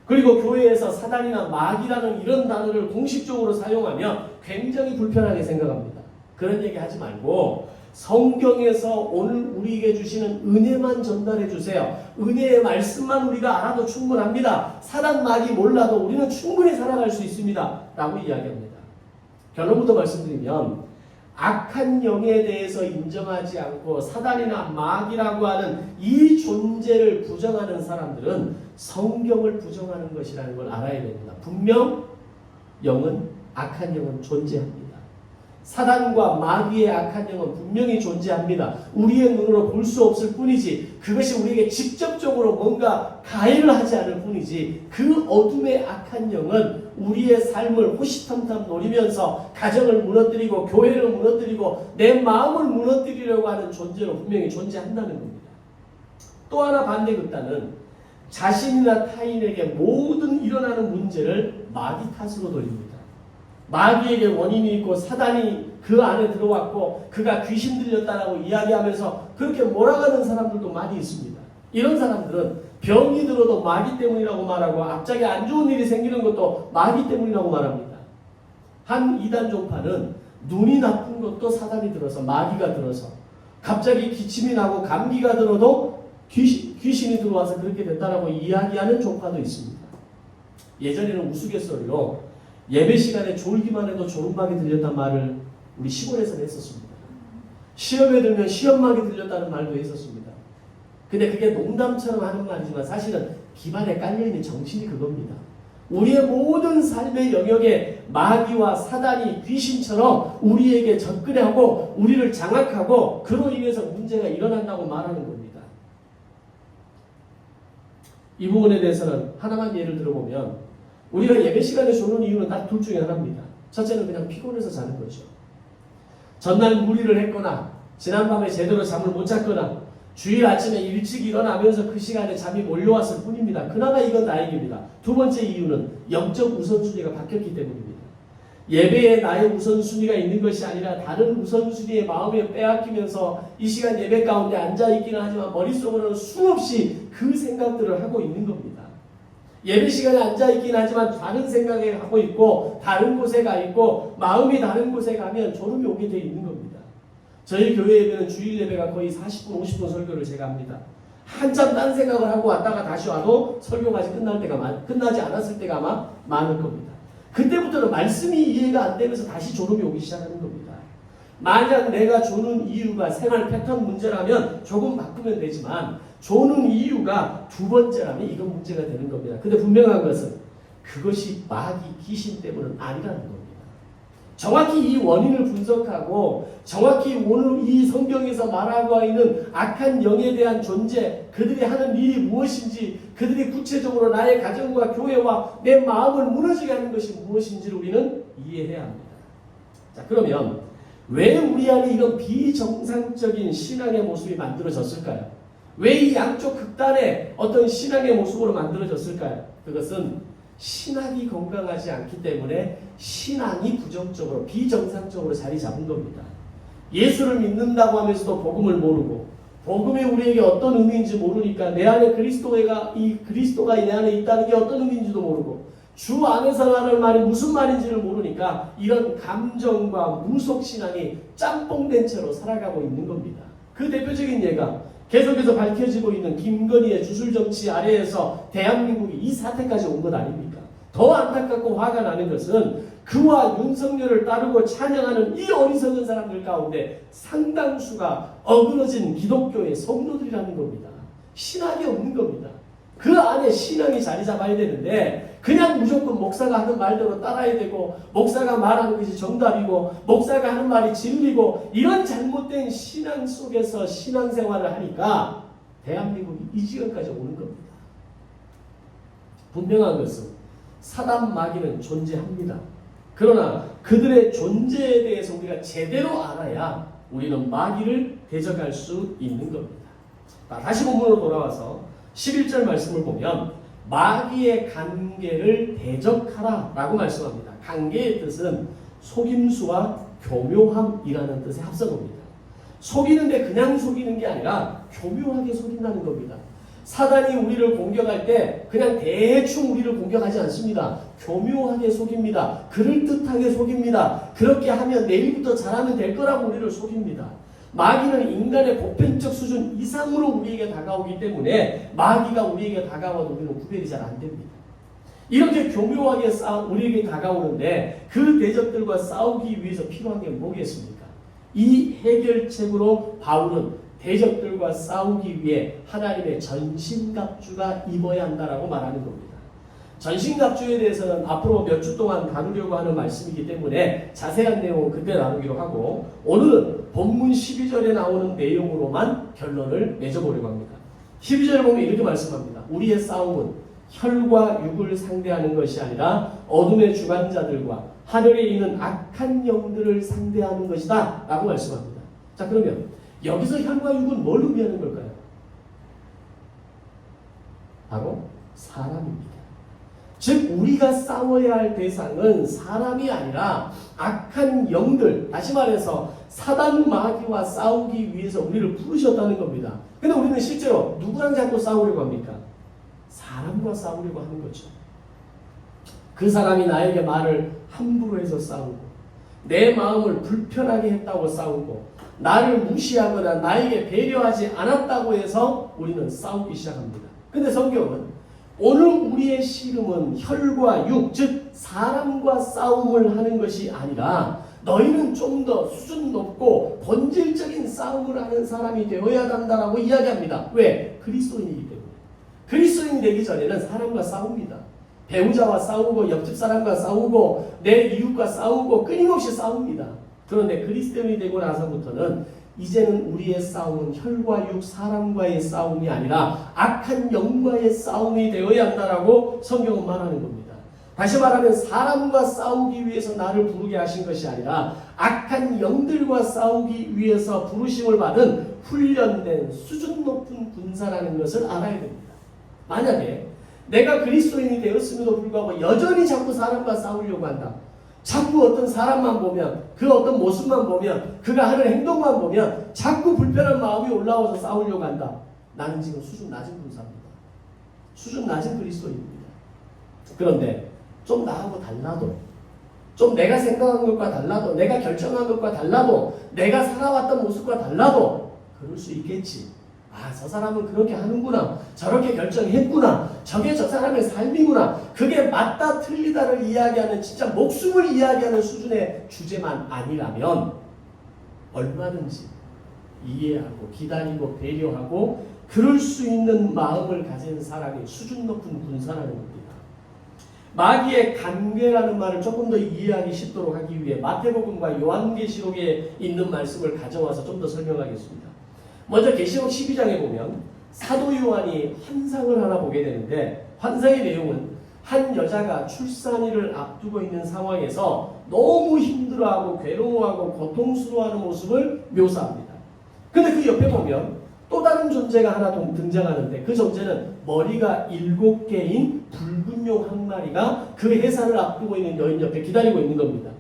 그리고 교회에서 사단이나 마귀라는 이런 단어를 공식적으로 사용하면 굉장히 불편하게 생각합니다. 그런 얘기 하지 말고 성경에서 오늘 우리에게 주시는 은혜만 전달해 주세요. 은혜의 말씀만 우리가 알아도 충분합니다. 사단 마귀 몰라도 우리는 충분히 살아갈 수 있습니다. 라고 이야기합니다. 결론부터 말씀드리면 악한 영에 대해서 인정하지 않고 사단이나 마귀라고 하는 이 존재를 부정하는 사람들은 성경을 부정하는 것이라는 걸 알아야 됩니다. 분명 악한 영은 존재합니다. 사단과 마귀의 악한 영은 분명히 존재합니다. 우리의 눈으로 볼 수 없을 뿐이지 그것이 우리에게 직접적으로 뭔가 가해를 하지 않을 뿐이지 그 어둠의 악한 영은 우리의 삶을 호시탐탐 노리면서 가정을 무너뜨리고 교회를 무너뜨리고 내 마음을 무너뜨리려고 하는 존재로 분명히 존재한다는 겁니다. 또 하나 반대 극단은 자신이나 타인에게 모든 일어나는 문제를 마귀 탓으로 돌립니다. 마귀에게 원인이 있고 사단이 그 안에 들어왔고 그가 귀신 들렸다라고 이야기하면서 그렇게 몰아가는 사람들도 많이 있습니다. 이런 사람들은 병이 들어도 마귀 때문이라고 말하고 갑자기 안 좋은 일이 생기는 것도 마귀 때문이라고 말합니다. 한 이단 종파는 눈이 나쁜 것도 사단이 들어서 마귀가 들어서 갑자기 기침이 나고 감기가 들어도 귀신이 들어와서 그렇게 됐다라고 이야기하는 종파도 있습니다. 예전에는 우스갯소리로 예배 시간에 졸기만 해도 졸음막이 들렸단 말을 우리 시골에서는 했었습니다. 시험에 들면 시험막이 들렸다는 말도 했었습니다. 근데 그게 농담처럼 하는 말이지만 사실은 기반에 깔려있는 정신이 그겁니다. 우리의 모든 삶의 영역에 마귀와 사단이 귀신처럼 우리에게 접근하고 우리를 장악하고 그로 인해서 문제가 일어난다고 말하는 겁니다. 이 부분에 대해서는 하나만 예를 들어보면 우리가 예배 시간에 조는 이유는 딱 둘 중에 하나입니다. 첫째는 그냥 피곤해서 자는 거죠. 전날 무리를 했거나 지난밤에 제대로 잠을 못 잤거나 주일 아침에 일찍 일어나면서 그 시간에 잠이 몰려왔을 뿐입니다. 그나마 이건 다행입니다. 두 번째 이유는 영적 우선순위가 바뀌었기 때문입니다. 예배에 나의 우선순위가 있는 것이 아니라 다른 우선순위의 마음에 빼앗기면서 이 시간 예배 가운데 앉아있기는 하지만 머릿속으로는 수없이 그 생각들을 하고 있는 겁니다. 예배 시간에 앉아있긴 하지만 다른 생각을 하고 있고 다른 곳에 가 있고 마음이 다른 곳에 가면 졸음이 오게 되어 있는 겁니다. 저희 교회 예배는 주일 예배가 거의 40분 50분 설교를 제가 합니다. 한참 딴 생각을 하고 왔다가 다시 와도 설교가 끝나지 않았을 때가 아마 많을 겁니다. 그때부터는 말씀이 이해가 안 되면서 다시 졸음이 오기 시작하는 겁니다. 만약 내가 조는 이유가 생활 패턴 문제라면 조금 바꾸면 되지만 조는 이유가 두 번째라면 이건 문제가 되는 겁니다. 근데 분명한 것은 그것이 마귀 귀신 때문은 아니라는 겁니다. 정확히 이 원인을 분석하고 정확히 오늘 이 성경에서 말하고 있는 악한 영에 대한 존재, 그들이 하는 일이 무엇인지, 그들이 구체적으로 나의 가정과 교회와 내 마음을 무너지게 하는 것이 무엇인지를 우리는 이해해야 합니다. 자, 그러면 왜 우리 안에 이런 비정상적인 신앙의 모습이 만들어졌을까요? 왜 이 양쪽 극단의 어떤 신앙의 모습으로 만들어졌을까요? 그것은 신학이 건강하지 않기 때문에 신앙이 부정적으로 비정상적으로 자리 잡은 겁니다. 예수를 믿는다고 하면서도 복음을 모르고 복음이 우리에게 어떤 의미인지 모르니까 내 안에 그리스도가 내 안에 있다는 게 어떤 의미인지도 모르고 주 안에서 하는 말이 무슨 말인지를 모르니까 이런 감정과 무속신앙이 짬뽕된 채로 살아가고 있는 겁니다. 그 대표적인 예가 계속해서 밝혀지고 있는 김건희의 주술정치 아래에서 대한민국이 이 사태까지 온 것 아닙니까? 더 안타깝고 화가 나는 것은 그와 윤석열을 따르고 찬양하는 이 어리석은 사람들 가운데 상당수가 어그러진 기독교의 성도들이라는 겁니다. 신학이 없는 겁니다. 그 안에 신앙이 자리 잡아야 되는데 그냥 무조건 목사가 하는 말대로 따라야 되고 목사가 말하는 것이 정답이고 목사가 하는 말이 진리고 이런 잘못된 신앙 속에서 신앙생활을 하니까 대한민국이 이 지경까지 오는 겁니다. 분명한 것은 사단 마귀는 존재합니다. 그러나 그들의 존재에 대해서 우리가 제대로 알아야 우리는 마귀를 대적할 수 있는 겁니다. 다시 본문으로 돌아와서 11절 말씀을 보면 마귀의 관계를 대적하라 라고 말씀합니다. 관계의 뜻은 속임수와 교묘함이라는 뜻의 합성어입니다. 속이는데 그냥 속이는 게 아니라 교묘하게 속인다는 겁니다. 사단이 우리를 공격할 때 그냥 대충 우리를 공격하지 않습니다. 교묘하게 속입니다. 그럴듯하게 속입니다. 그렇게 하면 내일부터 잘하면 될 거라고 우리를 속입니다. 마귀는 인간의 보편적 수준 이상으로 우리에게 다가오기 때문에 마귀가 우리에게 다가와도 우리는 구별이 잘 안 됩니다. 이렇게 교묘하게 우리에게 다가오는데 그 대적들과 싸우기 위해서 필요한 게 뭐겠습니까? 이 해결책으로 바울은 대적들과 싸우기 위해 하나님의 전신갑주가 입어야 한다라고 말하는 겁니다. 전신갑주에 대해서는 앞으로 몇 주 동안 다루려고 하는 말씀이기 때문에 자세한 내용은 그때 나누기로 하고 오늘은 본문 12절에 나오는 내용으로만 결론을 맺어보려고 합니다. 12절을 보면 이렇게 말씀합니다. 우리의 싸움은 혈과 육을 상대하는 것이 아니라 어둠의 주관자들과 하늘에 있는 악한 영들을 상대하는 것이다 라고 말씀합니다. 자, 그러면 여기서 혈과 육은 뭘 의미하는 걸까요? 바로 사람입니다. 즉 우리가 싸워야 할 대상은 사람이 아니라 악한 영들, 다시 말해서 사단 마귀와 싸우기 위해서 우리를 부르셨다는 겁니다. 근데 우리는 실제로 누구랑 자꾸 싸우려고 합니까? 사람과 싸우려고 하는 거죠. 그 사람이 나에게 말을 함부로 해서 싸우고 내 마음을 불편하게 했다고 싸우고 나를 무시하거나 나에게 배려하지 않았다고 해서 우리는 싸우기 시작합니다. 근데 성경은 오늘 우리의 씨름은 혈과 육, 즉 사람과 싸움을 하는 것이 아니라 너희는 좀 더 수준 높고 본질적인 싸움을 하는 사람이 되어야 한다라고 이야기합니다. 왜? 그리스도인이기 때문에. 그리스도인이 되기 전에는 사람과 싸웁니다. 배우자와 싸우고 옆집 사람과 싸우고 내 이웃과 싸우고 끊임없이 싸웁니다. 그런데 그리스도인이 되고 나서부터는 이제는 우리의 싸움은 혈과 육 사람과의 싸움이 아니라 악한 영과의 싸움이 되어야 한다라고 성경은 말하는 겁니다. 다시 말하면 사람과 싸우기 위해서 나를 부르게 하신 것이 아니라 악한 영들과 싸우기 위해서 부르심을 받은 훈련된 수준 높은 군사라는 것을 알아야 됩니다. 만약에 내가 그리스도인이 되었음에도 불구하고 여전히 자꾸 사람과 싸우려고 한다. 자꾸 어떤 사람만 보면 그 어떤 모습만 보면 그가 하는 행동만 보면 자꾸 불편한 마음이 올라와서 싸우려고 한다. 나는 지금 수준 낮은 군사입니다. 수준 낮은 그리스도인입니다. 그런데 좀 나하고 달라도 좀 내가 생각한 것과 달라도 내가 결정한 것과 달라도 내가 살아왔던 모습과 달라도 그럴 수 있겠지. 아, 저 사람은 그렇게 하는구나. 저렇게 결정했구나. 저게 저 사람의 삶이구나. 그게 맞다 틀리다를 이야기하는 진짜 목숨을 이야기하는 수준의 주제만 아니라면 얼마든지 이해하고 기다리고 배려하고 그럴 수 있는 마음을 가진 사람이 수준 높은 군사라는 겁니다. 마귀의 관계라는 말을 조금 더 이해하기 쉽도록 하기 위해 마태복음과 요한계시록에 있는 말씀을 가져와서 좀 더 설명하겠습니다. 먼저 계시록 12장에 보면 사도 요한이 환상을 하나 보게 되는데 환상의 내용은 한 여자가 출산일을 앞두고 있는 상황에서 너무 힘들어하고 괴로워하고 고통스러워하는 모습을 묘사합니다. 근데 그 옆에 보면 또 다른 존재가 하나 등장하는데 그 존재는 머리가 7개인 붉은 용 한 마리가 그 해산을 앞두고 있는 여인 옆에 기다리고 있는 겁니다.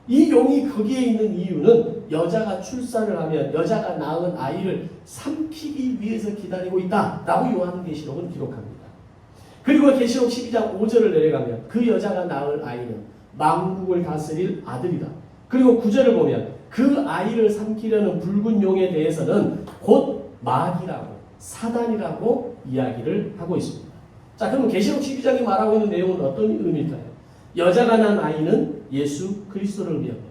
이 용이 거기에 있는 이유는 여자가 출산을 하면 여자가 낳은 아이를 삼키기 위해서 기다리고 있다라고 요한계시록은 기록합니다. 그리고 계시록 12장 5절을 내려가면 그 여자가 낳을 아이는 만국을 다스릴 아들이다. 그리고 9절을 보면 그 아이를 삼키려는 붉은 용에 대해서는 곧 마귀라고 사단이라고 이야기를 하고 있습니다. 자, 그럼 계시록 12장이 말하고 있는 내용은 어떤 의미일까요? 여자가 낳은 아이는 예수 그리스도를 의미합니다.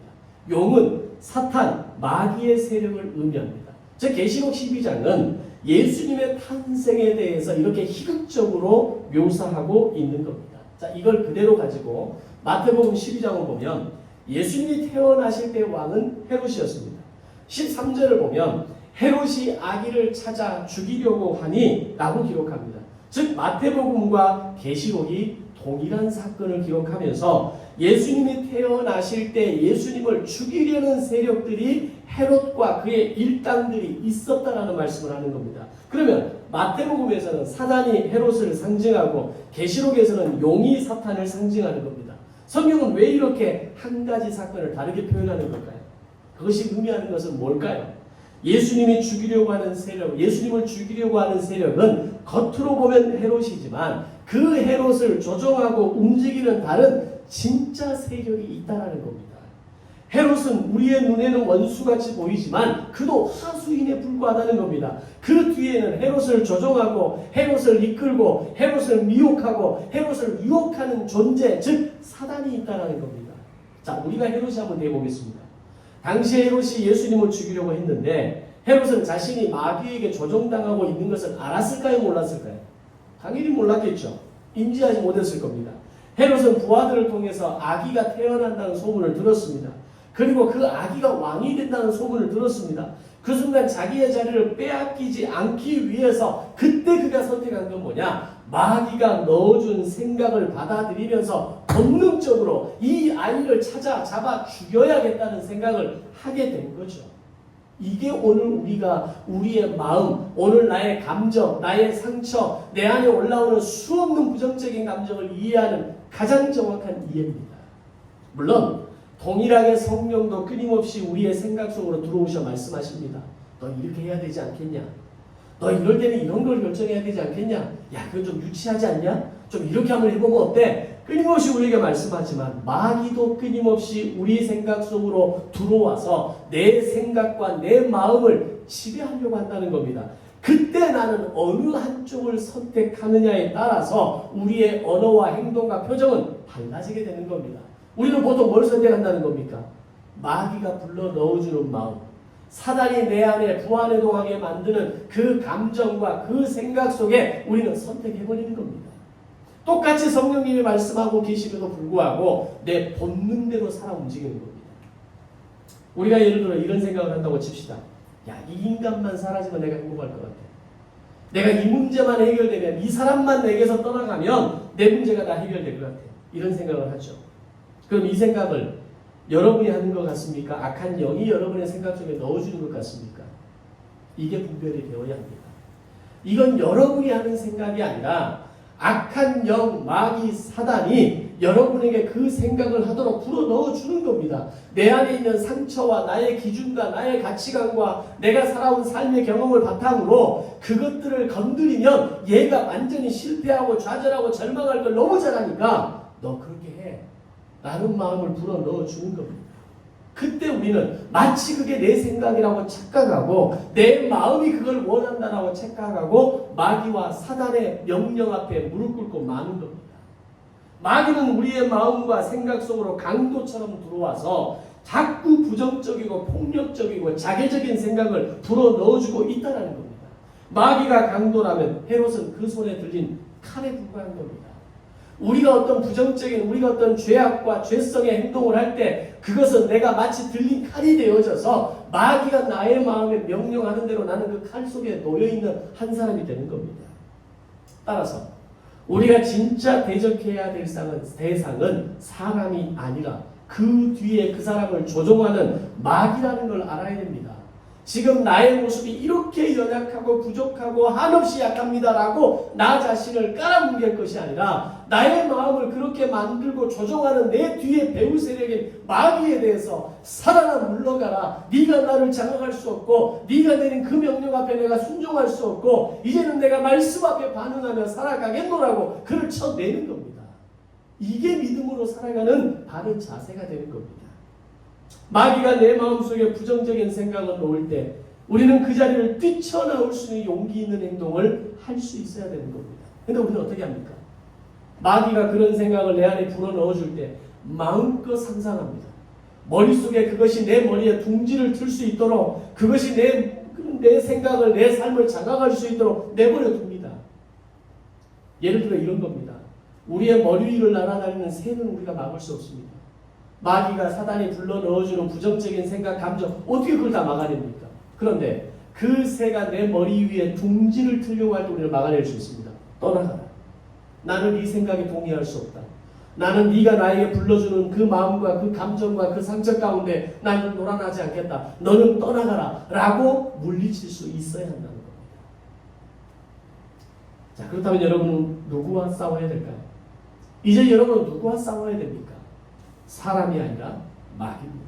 용은 사탄, 마귀의 세력을 의미합니다. 즉 계시록 12장은 예수님의 탄생에 대해서 이렇게 희극적으로 묘사하고 있는 겁니다. 자, 이걸 그대로 가지고 마태복음 12장을 보면 예수님이 태어나실 때 왕은 헤롯이었습니다. 13절을 보면 헤롯이 아기를 찾아 죽이려고 하니 라고 기록합니다. 즉 마태복음과 계시록이 동일한 사건을 기록하면서 예수님이 태어나실 때 예수님을 죽이려는 세력들이 헤롯과 그의 일당들이 있었다라는 말씀을 하는 겁니다. 그러면 마태복음에서는 사단이 헤롯을 상징하고 계시록에서는 용이 사탄을 상징하는 겁니다. 성경은 왜 이렇게 한 가지 사건을 다르게 표현하는 걸까요? 그것이 의미하는 것은 뭘까요? 예수님이 죽이려고 하는 세력, 예수님을 죽이려고 하는 세력은 겉으로 보면 헤롯이지만 그 헤롯을 조종하고 움직이는 다른 진짜 세력이 있다는 겁니다. 헤롯은 우리의 눈에는 원수같이 보이지만 그도 하수인에 불과하다는 겁니다. 그 뒤에는 헤롯을 조종하고 헤롯을 이끌고 헤롯을 미혹하고 헤롯을 유혹하는 존재, 즉 사단이 있다는 겁니다. 자, 우리가 헤롯이 한번 내보겠습니다. 당시 헤롯이 예수님을 죽이려고 했는데 헤롯은 자신이 마귀에게 조종당하고 있는 것을 알았을까요? 몰랐을까요? 당연히 몰랐겠죠. 인지하지 못했을 겁니다. 헤롯은 부하들을 통해서 아기가 태어난다는 소문을 들었습니다. 그리고 그 아기가 왕이 된다는 소문을 들었습니다. 그 순간 자기의 자리를 빼앗기지 않기 위해서 그때 그가 선택한 건 뭐냐? 마귀가 넣어준 생각을 받아들이면서 본능적으로 이 아이를 찾아 잡아 죽여야겠다는 생각을 하게 된 거죠. 이게 오늘 우리의 마음, 오늘 나의 감정, 나의 상처, 내 안에 올라오는 수없는 부정적인 감정을 이해하는 가장 정확한 이해입니다. 물론 동일하게 성령도 끊임없이 우리의 생각 속으로 들어오셔 말씀하십니다. 너 이렇게 해야 되지 않겠냐? 너 이럴 때는 이런 걸 결정해야 되지 않겠냐? 야, 그건 좀 유치하지 않냐? 좀 이렇게 한번 해보면 어때? 끊임없이 우리에게 말씀하지만 마귀도 끊임없이 우리 생각 속으로 들어와서 내 생각과 내 마음을 지배하려고 한다는 겁니다. 그때 나는 어느 한쪽을 선택하느냐에 따라서 우리의 언어와 행동과 표정은 달라지게 되는 겁니다. 우리는 보통 뭘 선택한다는 겁니까? 마귀가 불러 넣어주는 마음, 사단이 내 안에 부안해동하게 만드는 그 감정과 그 생각 속에 우리는 선택해버리는 겁니다. 똑같이 성령님이 말씀하고 계심에도 불구하고 내 본능대로 살아 움직이는 겁니다. 우리가 예를 들어 이런 생각을 한다고 칩시다. 야, 이 인간만 사라지면 내가 행복할 것 같아. 내가 이 문제만 해결되면, 이 사람만 내게서 떠나가면 내 문제가 다 해결될 것 같아. 이런 생각을 하죠. 그럼 이 생각을 여러분이 하는 것 같습니까? 악한 영이 여러분의 생각 속에 넣어주는 것 같습니까? 이게 분별이 되어야 합니다. 이건 여러분이 하는 생각이 아니라 악한 영, 마귀, 사단이 여러분에게 그 생각을 하도록 불어 넣어주는 겁니다. 내 안에 있는 상처와 나의 기준과 나의 가치관과 내가 살아온 삶의 경험을 바탕으로 그것들을 건드리면 얘가 완전히 실패하고 좌절하고 절망할 걸 너무 잘하니까 너 그렇게 해 라는 마음을 불어 넣어주는 겁니다. 그때 우리는 마치 그게 내 생각이라고 착각하고 내 마음이 그걸 원한다라고 착각하고 마귀와 사단의 명령 앞에 무릎 꿇고 마는 겁니다. 마귀는 우리의 마음과 생각 속으로 강도처럼 들어와서 자꾸 부정적이고 폭력적이고 자괴적인 생각을 불어 넣어주고 있다는 겁니다. 마귀가 강도라면 헤롯은 그 손에 들린 칼에 불과한 겁니다. 우리가 어떤 부정적인 우리가 어떤 죄악과 죄성의 행동을 할 때 그것은 내가 마치 들린 칼이 되어져서 마귀가 나의 마음에 명령하는 대로 나는 그 칼 속에 놓여있는 한 사람이 되는 겁니다. 따라서 우리가 진짜 대적해야 될 대상은 사람이 아니라 그 뒤에 그 사람을 조종하는 마귀라는 걸 알아야 됩니다. 지금 나의 모습이 이렇게 연약하고 부족하고 한없이 약합니다라고 나 자신을 깔아뭉갤 것이 아니라 나의 마음을 그렇게 만들고 조종하는 내 뒤에 배후 세력인 마귀에 대해서 살아라 물러가라. 네가 나를 장악할 수 없고 네가 내린 그 명령 앞에 내가 순종할 수 없고 이제는 내가 말씀 앞에 반응하며 살아가겠노라고 그를 쳐내는 겁니다. 이게 믿음으로 살아가는 바른 자세가 되는 겁니다. 마귀가 내 마음속에 부정적인 생각을 놓을 때 우리는 그 자리를 뛰쳐나올 수 있는 용기 있는 행동을 할 수 있어야 되는 겁니다. 그런데 우리는 어떻게 합니까? 마귀가 그런 생각을 내 안에 불어넣어줄 때 마음껏 상상합니다. 머릿속에 그것이 내 머리에 둥지를 틀 수 있도록 그것이 내 생각을 내 삶을 장악할 수 있도록 내버려 둡니다. 예를 들어 이런 겁니다. 우리의 머리 위를 날아다니는 새는 우리가 막을 수 없습니다. 마귀가 사단이 불러 넣어주는 부정적인 생각, 감정 어떻게 그걸 다 막아냅니까? 그런데 그 새가 내 머리 위에 둥지를 틀려고 할 때 우리를 막아낼 수 있습니다. 떠나가라. 나는 네 생각에 동의할 수 없다. 나는 네가 나에게 불러주는 그 마음과 그 감정과 그 상처 가운데 나는 놀아나지 않겠다. 너는 떠나가라 라고 물리칠 수 있어야 한다는 겁니다. 자, 그렇다면 여러분은 누구와 싸워야 될까요? 이제 여러분은 누구와 싸워야 됩니까? 사람이 아니라 마귀입니다.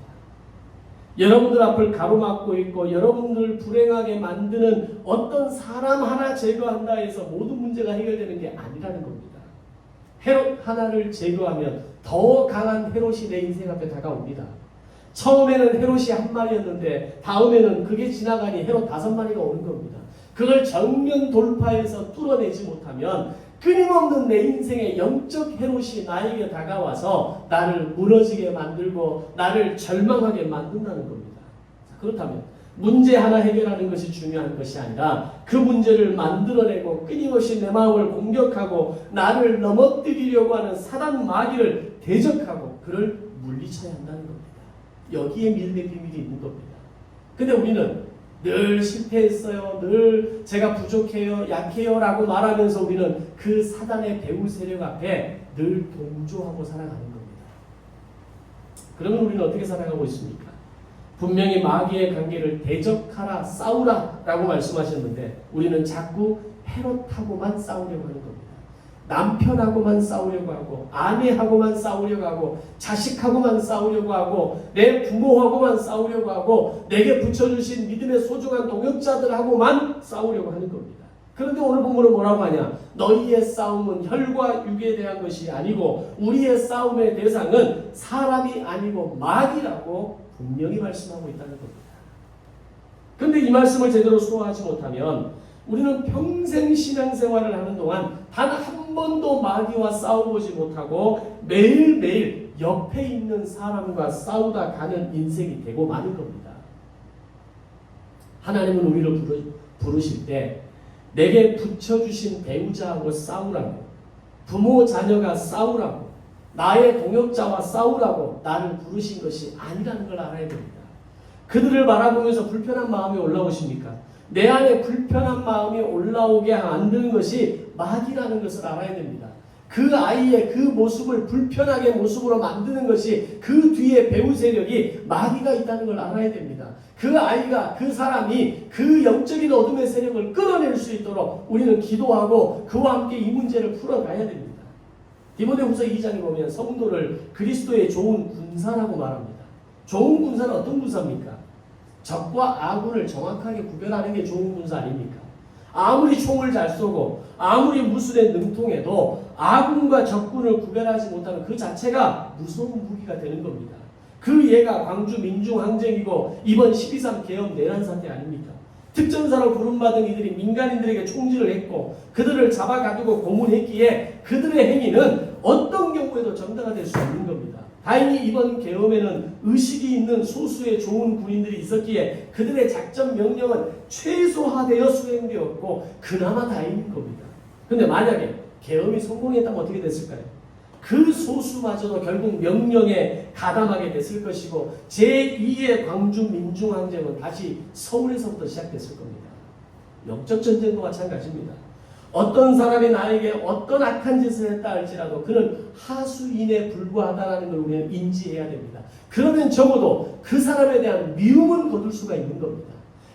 여러분들 앞을 가로막고 있고 여러분들 불행하게 만드는 어떤 사람 하나 제거한다 해서 모든 문제가 해결되는 게 아니라는 겁니다. 헤롯 하나를 제거하면 더 강한 헤롯이 내 인생 앞에 다가옵니다. 처음에는 헤롯이 한 마리였는데 다음에는 그게 지나가니 헤롯 5마리가 오는 겁니다. 그걸 정면 돌파해서 뚫어내지 못하면 끊임없는 내 인생의 영적 헤롯이 나에게 다가와서 나를 무너지게 만들고 나를 절망하게 만든다는 겁니다. 그렇다면 문제 하나 해결하는 것이 중요한 것이 아니라 그 문제를 만들어내고 끊임없이 내 마음을 공격하고 나를 넘어뜨리려고 하는 사단 마귀를 대적하고 그를 물리쳐야 한다는 겁니다. 여기에 밀대 비밀이 있는 겁니다. 근데 우리는 늘 실패했어요. 늘 제가 부족해요. 약해요. 라고 말하면서 우리는 그 사단의 배후 세력 앞에 늘 동조하고 살아가는 겁니다. 그러면 우리는 어떻게 살아가고 있습니까? 분명히 마귀의 관계를 대적하라, 싸우라 라고 말씀하셨는데 우리는 자꾸 헤롯하고만 싸우려고 하는 겁니다. 남편하고만 싸우려고 하고 아내하고만 싸우려고 하고 자식하고만 싸우려고 하고 내 부모하고만 싸우려고 하고 내게 붙여주신 믿음의 소중한 동역자들하고만 싸우려고 하는 겁니다. 그런데 오늘 본문은 뭐라고 하냐? 너희의 싸움은 혈과 육에 대한 것이 아니고 우리의 싸움의 대상은 사람이 아니고 마귀라고 분명히 말씀하고 있다는 겁니다. 그런데 이 말씀을 제대로 소화하지 못하면 우리는 평생 신앙생활을 하는 동안 단 한 번도 마귀와 싸워보지 못하고 매일매일 옆에 있는 사람과 싸우다 가는 인생이 되고 마는 겁니다. 하나님은 우리를 부르실 때 내게 붙여주신 배우자하고 싸우라고, 부모 자녀가 싸우라고, 나의 동역자와 싸우라고 나를 부르신 것이 아니라는 걸 알아야 됩니다. 그들을 바라보면서 불편한 마음이 올라오십니까? 내 안에 불편한 마음이 올라오게 만드는 것이 마귀라는 것을 알아야 됩니다. 그 아이의 그 모습을 불편하게 모습으로 만드는 것이 그 뒤에 배후 세력이 마귀가 있다는 걸 알아야 됩니다. 그 아이가, 그 사람이 그 영적인 어둠의 세력을 끌어낼 수 있도록 우리는 기도하고 그와 함께 이 문제를 풀어가야 됩니다. 디모데후서 2장에 보면 성도를 그리스도의 좋은 군사라고 말합니다. 좋은 군사는 어떤 군사입니까? 적과 아군을 정확하게 구별하는 게 좋은 군사 아닙니까? 아무리 총을 잘 쏘고 아무리 무술에 능통해도 아군과 적군을 구별하지 못하면 그 자체가 무서운 무기가 되는 겁니다. 그 예가 광주 민중항쟁이고 이번 12.3 계엄 내란 사태 아닙니까? 특전사로 부름받은 이들이 민간인들에게 총질을 했고 그들을 잡아가두고 고문했기에 그들의 행위는 어떤 경우에도 정당화될 수 없는 겁니다. 다행히 이번 계엄에는 의식이 있는 소수의 좋은 군인들이 있었기에 그들의 작전 명령은 최소화되어 수행되었고 그나마 다행인 겁니다. 근데 만약에 계엄이 성공했다면 어떻게 됐을까요? 그 소수마저도 결국 명령에 가담하게 됐을 것이고 제2의 광주 민중항쟁은 다시 서울에서부터 시작됐을 겁니다. 영적 전쟁도 마찬가지입니다. 어떤 사람이 나에게 어떤 악한 짓을 했다 할지라도 그는 하수인에 불과하다는 걸 우리는 인지해야 됩니다. 그러면 적어도 그 사람에 대한 미움은 거둘 수가 있는 겁니다.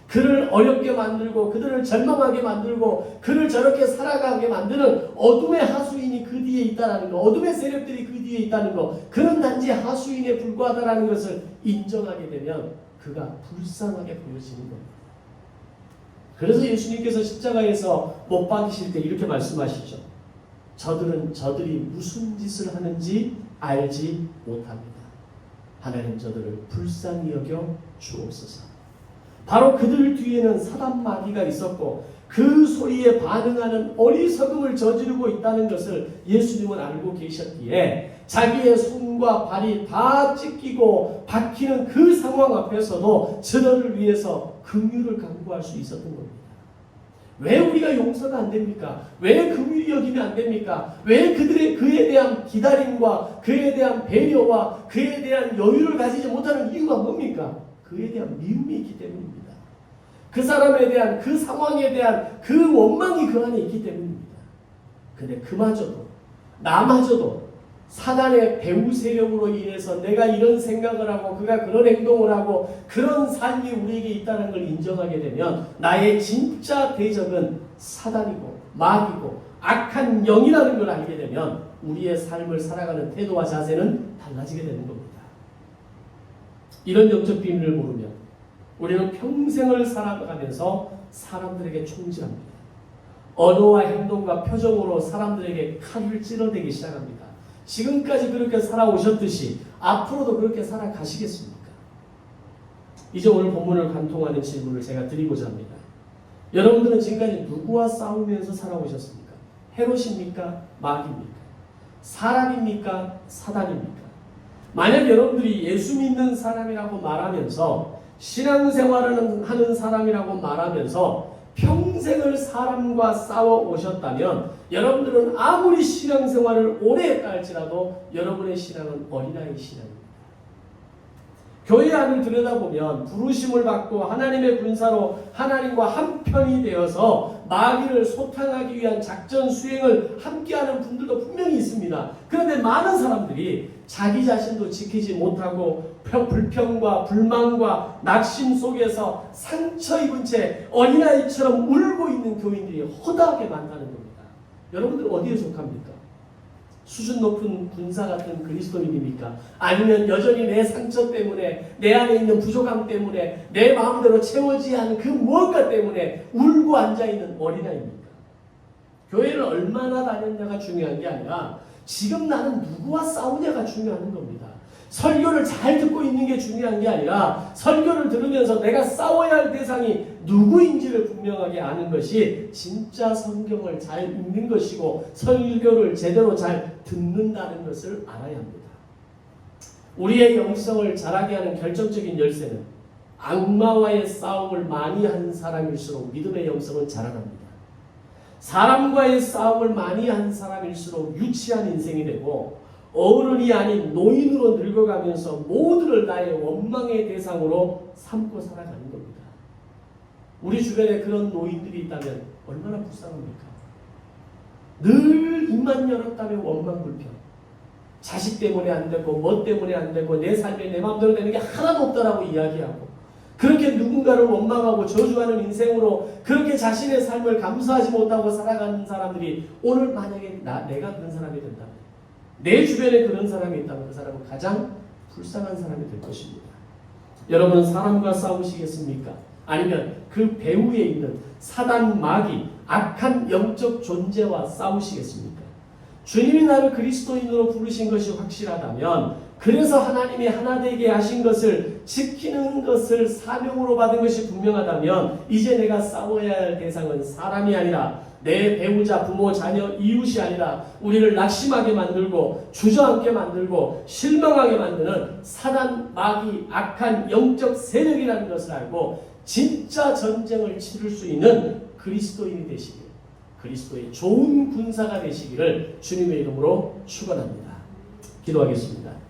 그를 어렵게 만들고 그들을 절망하게 만들고 그를 저렇게 살아가게 만드는 어둠의 하수인이 그 뒤에 있다는 거, 어둠의 세력들이 그 뒤에 있다는 거, 그는 단지 하수인에 불과하다는 것을 인정하게 되면 그가 불쌍하게 보여지는 겁니다. 그래서 예수님께서 십자가에서 못 박이실 때 이렇게 말씀하시죠. 저들이 무슨 짓을 하는지 알지 못합니다. 하나님 저들을 불쌍히 여겨 주옵소서. 바로 그들 뒤에는 사단 마귀가 있었고 그 소리에 반응하는 어리석음을 저지르고 있다는 것을 예수님은 알고 계셨기에 자기의 손과 발이 다 찢기고 박히는 그 상황 앞에서도 저들을 위해서 긍휼을 강구할 수 있었던 겁니다. 왜 우리가 용서가 안 됩니까? 왜 긍휼히 여기면 안 됩니까? 왜 그에 대한 기다림과 그에 대한 배려와 그에 대한 여유를 가지지 못하는 이유가 뭡니까? 그에 대한 미움이 있기 때문입니다. 그 사람에 대한 그 상황에 대한 그 원망이 그 안에 있기 때문입니다. 근데 그마저도 나마저도 사단의 배후 세력으로 인해서 내가 이런 생각을 하고 그가 그런 행동을 하고 그런 삶이 우리에게 있다는 걸 인정하게 되면 나의 진짜 대적은 사단이고 마귀고 악한 영이라는 걸 알게 되면 우리의 삶을 살아가는 태도와 자세는 달라지게 되는 겁니다. 이런 영적 비밀을 모르면 우리는 평생을 살아가면서 사람들에게 총질합니다. 언어와 행동과 표정으로 사람들에게 칼을 찔러대기 시작합니다. 지금까지 그렇게 살아오셨듯이 앞으로도 그렇게 살아가시겠습니까? 이제 오늘 본문을 관통하는 질문을 제가 드리고자 합니다. 여러분들은 지금까지 누구와 싸우면서 살아오셨습니까? 헤롯입니까? 마귀입니까? 사람입니까? 사단입니까? 만약 여러분들이 예수 믿는 사람이라고 말하면서 신앙생활을 하는 사람이라고 말하면서 평생을 사람과 싸워 오셨다면 여러분들은 아무리 신앙생활을 오래 했다 할지라도 여러분의 신앙은 어린아이 신앙입니다. 교회 안을 들여다보면 부르심을 받고 하나님의 군사로 하나님과 한편이 되어서 마귀를 소탕하기 위한 작전 수행을 함께하는 분들도 분명히 있습니다. 그런데 많은 사람들이 자기 자신도 지키지 못하고 불평과 불만과 낙심 속에서 상처 입은 채 어린아이처럼 울고 있는 교인들이 허다하게 많다는 겁니다. 여러분들은 어디에 속합니까? 수준 높은 군사 같은 그리스도인입니까? 아니면 여전히 내 상처 때문에 내 안에 있는 부족함 때문에 내 마음대로 채워지지 않은 그 무엇가 때문에 울고 앉아있는 어린아이입니까? 교회를 얼마나 다녔냐가 중요한 게 아니라 지금 나는 누구와 싸우냐가 중요한 겁니다. 설교를 잘 듣고 있는 게 중요한 게 아니라 설교를 들으면서 내가 싸워야 할 대상이 누구인지를 분명하게 아는 것이 진짜 성경을 잘 읽는 것이고 설교를 제대로 잘 듣는다는 것을 알아야 합니다. 우리의 영성을 자라게 하는 결정적인 열쇠는 악마와의 싸움을 많이 한 사람일수록 믿음의 영성은 자라납니다. 사람과의 싸움을 많이 한 사람일수록 유치한 인생이 되고 어른이 아닌 노인으로 늙어가면서 모두를 나의 원망의 대상으로 삼고 살아가는 겁니다. 우리 주변에 그런 노인들이 있다면 얼마나 불쌍합니까? 늘 입만 열었다면 원망 불평. 자식 때문에 안 되고 뭐 때문에 안 되고 내 삶에 내 마음대로 되는 게 하나도 없다라고 이야기하고 그렇게 누군가를 원망하고 저주하는 인생으로 그렇게 자신의 삶을 감수하지 못하고 살아가는 사람들이 오늘 만약에 내가 그런 사람이 된다면 내 주변에 그런 사람이 있다면 그 사람은 가장 불쌍한 사람이 될 것입니다. 여러분은 사람과 싸우시겠습니까? 아니면 그 배후에 있는 사단 마귀 악한 영적 존재와 싸우시겠습니까? 주님이 나를 그리스도인으로 부르신 것이 확실하다면 그래서 하나님이 하나 되게 하신 것을 지키는 것을 사명으로 받은 것이 분명하다면 이제 내가 싸워야 할 대상은 사람이 아니라 내 배우자, 부모, 자녀, 이웃이 아니라 우리를 낙심하게 만들고 주저앉게 만들고 실망하게 만드는 사단, 마귀, 악한 영적 세력이라는 것을 알고 진짜 전쟁을 치를 수 있는 그리스도인이 되시길, 그리스도의 좋은 군사가 되시기를 주님의 이름으로 축원합니다. 기도하겠습니다.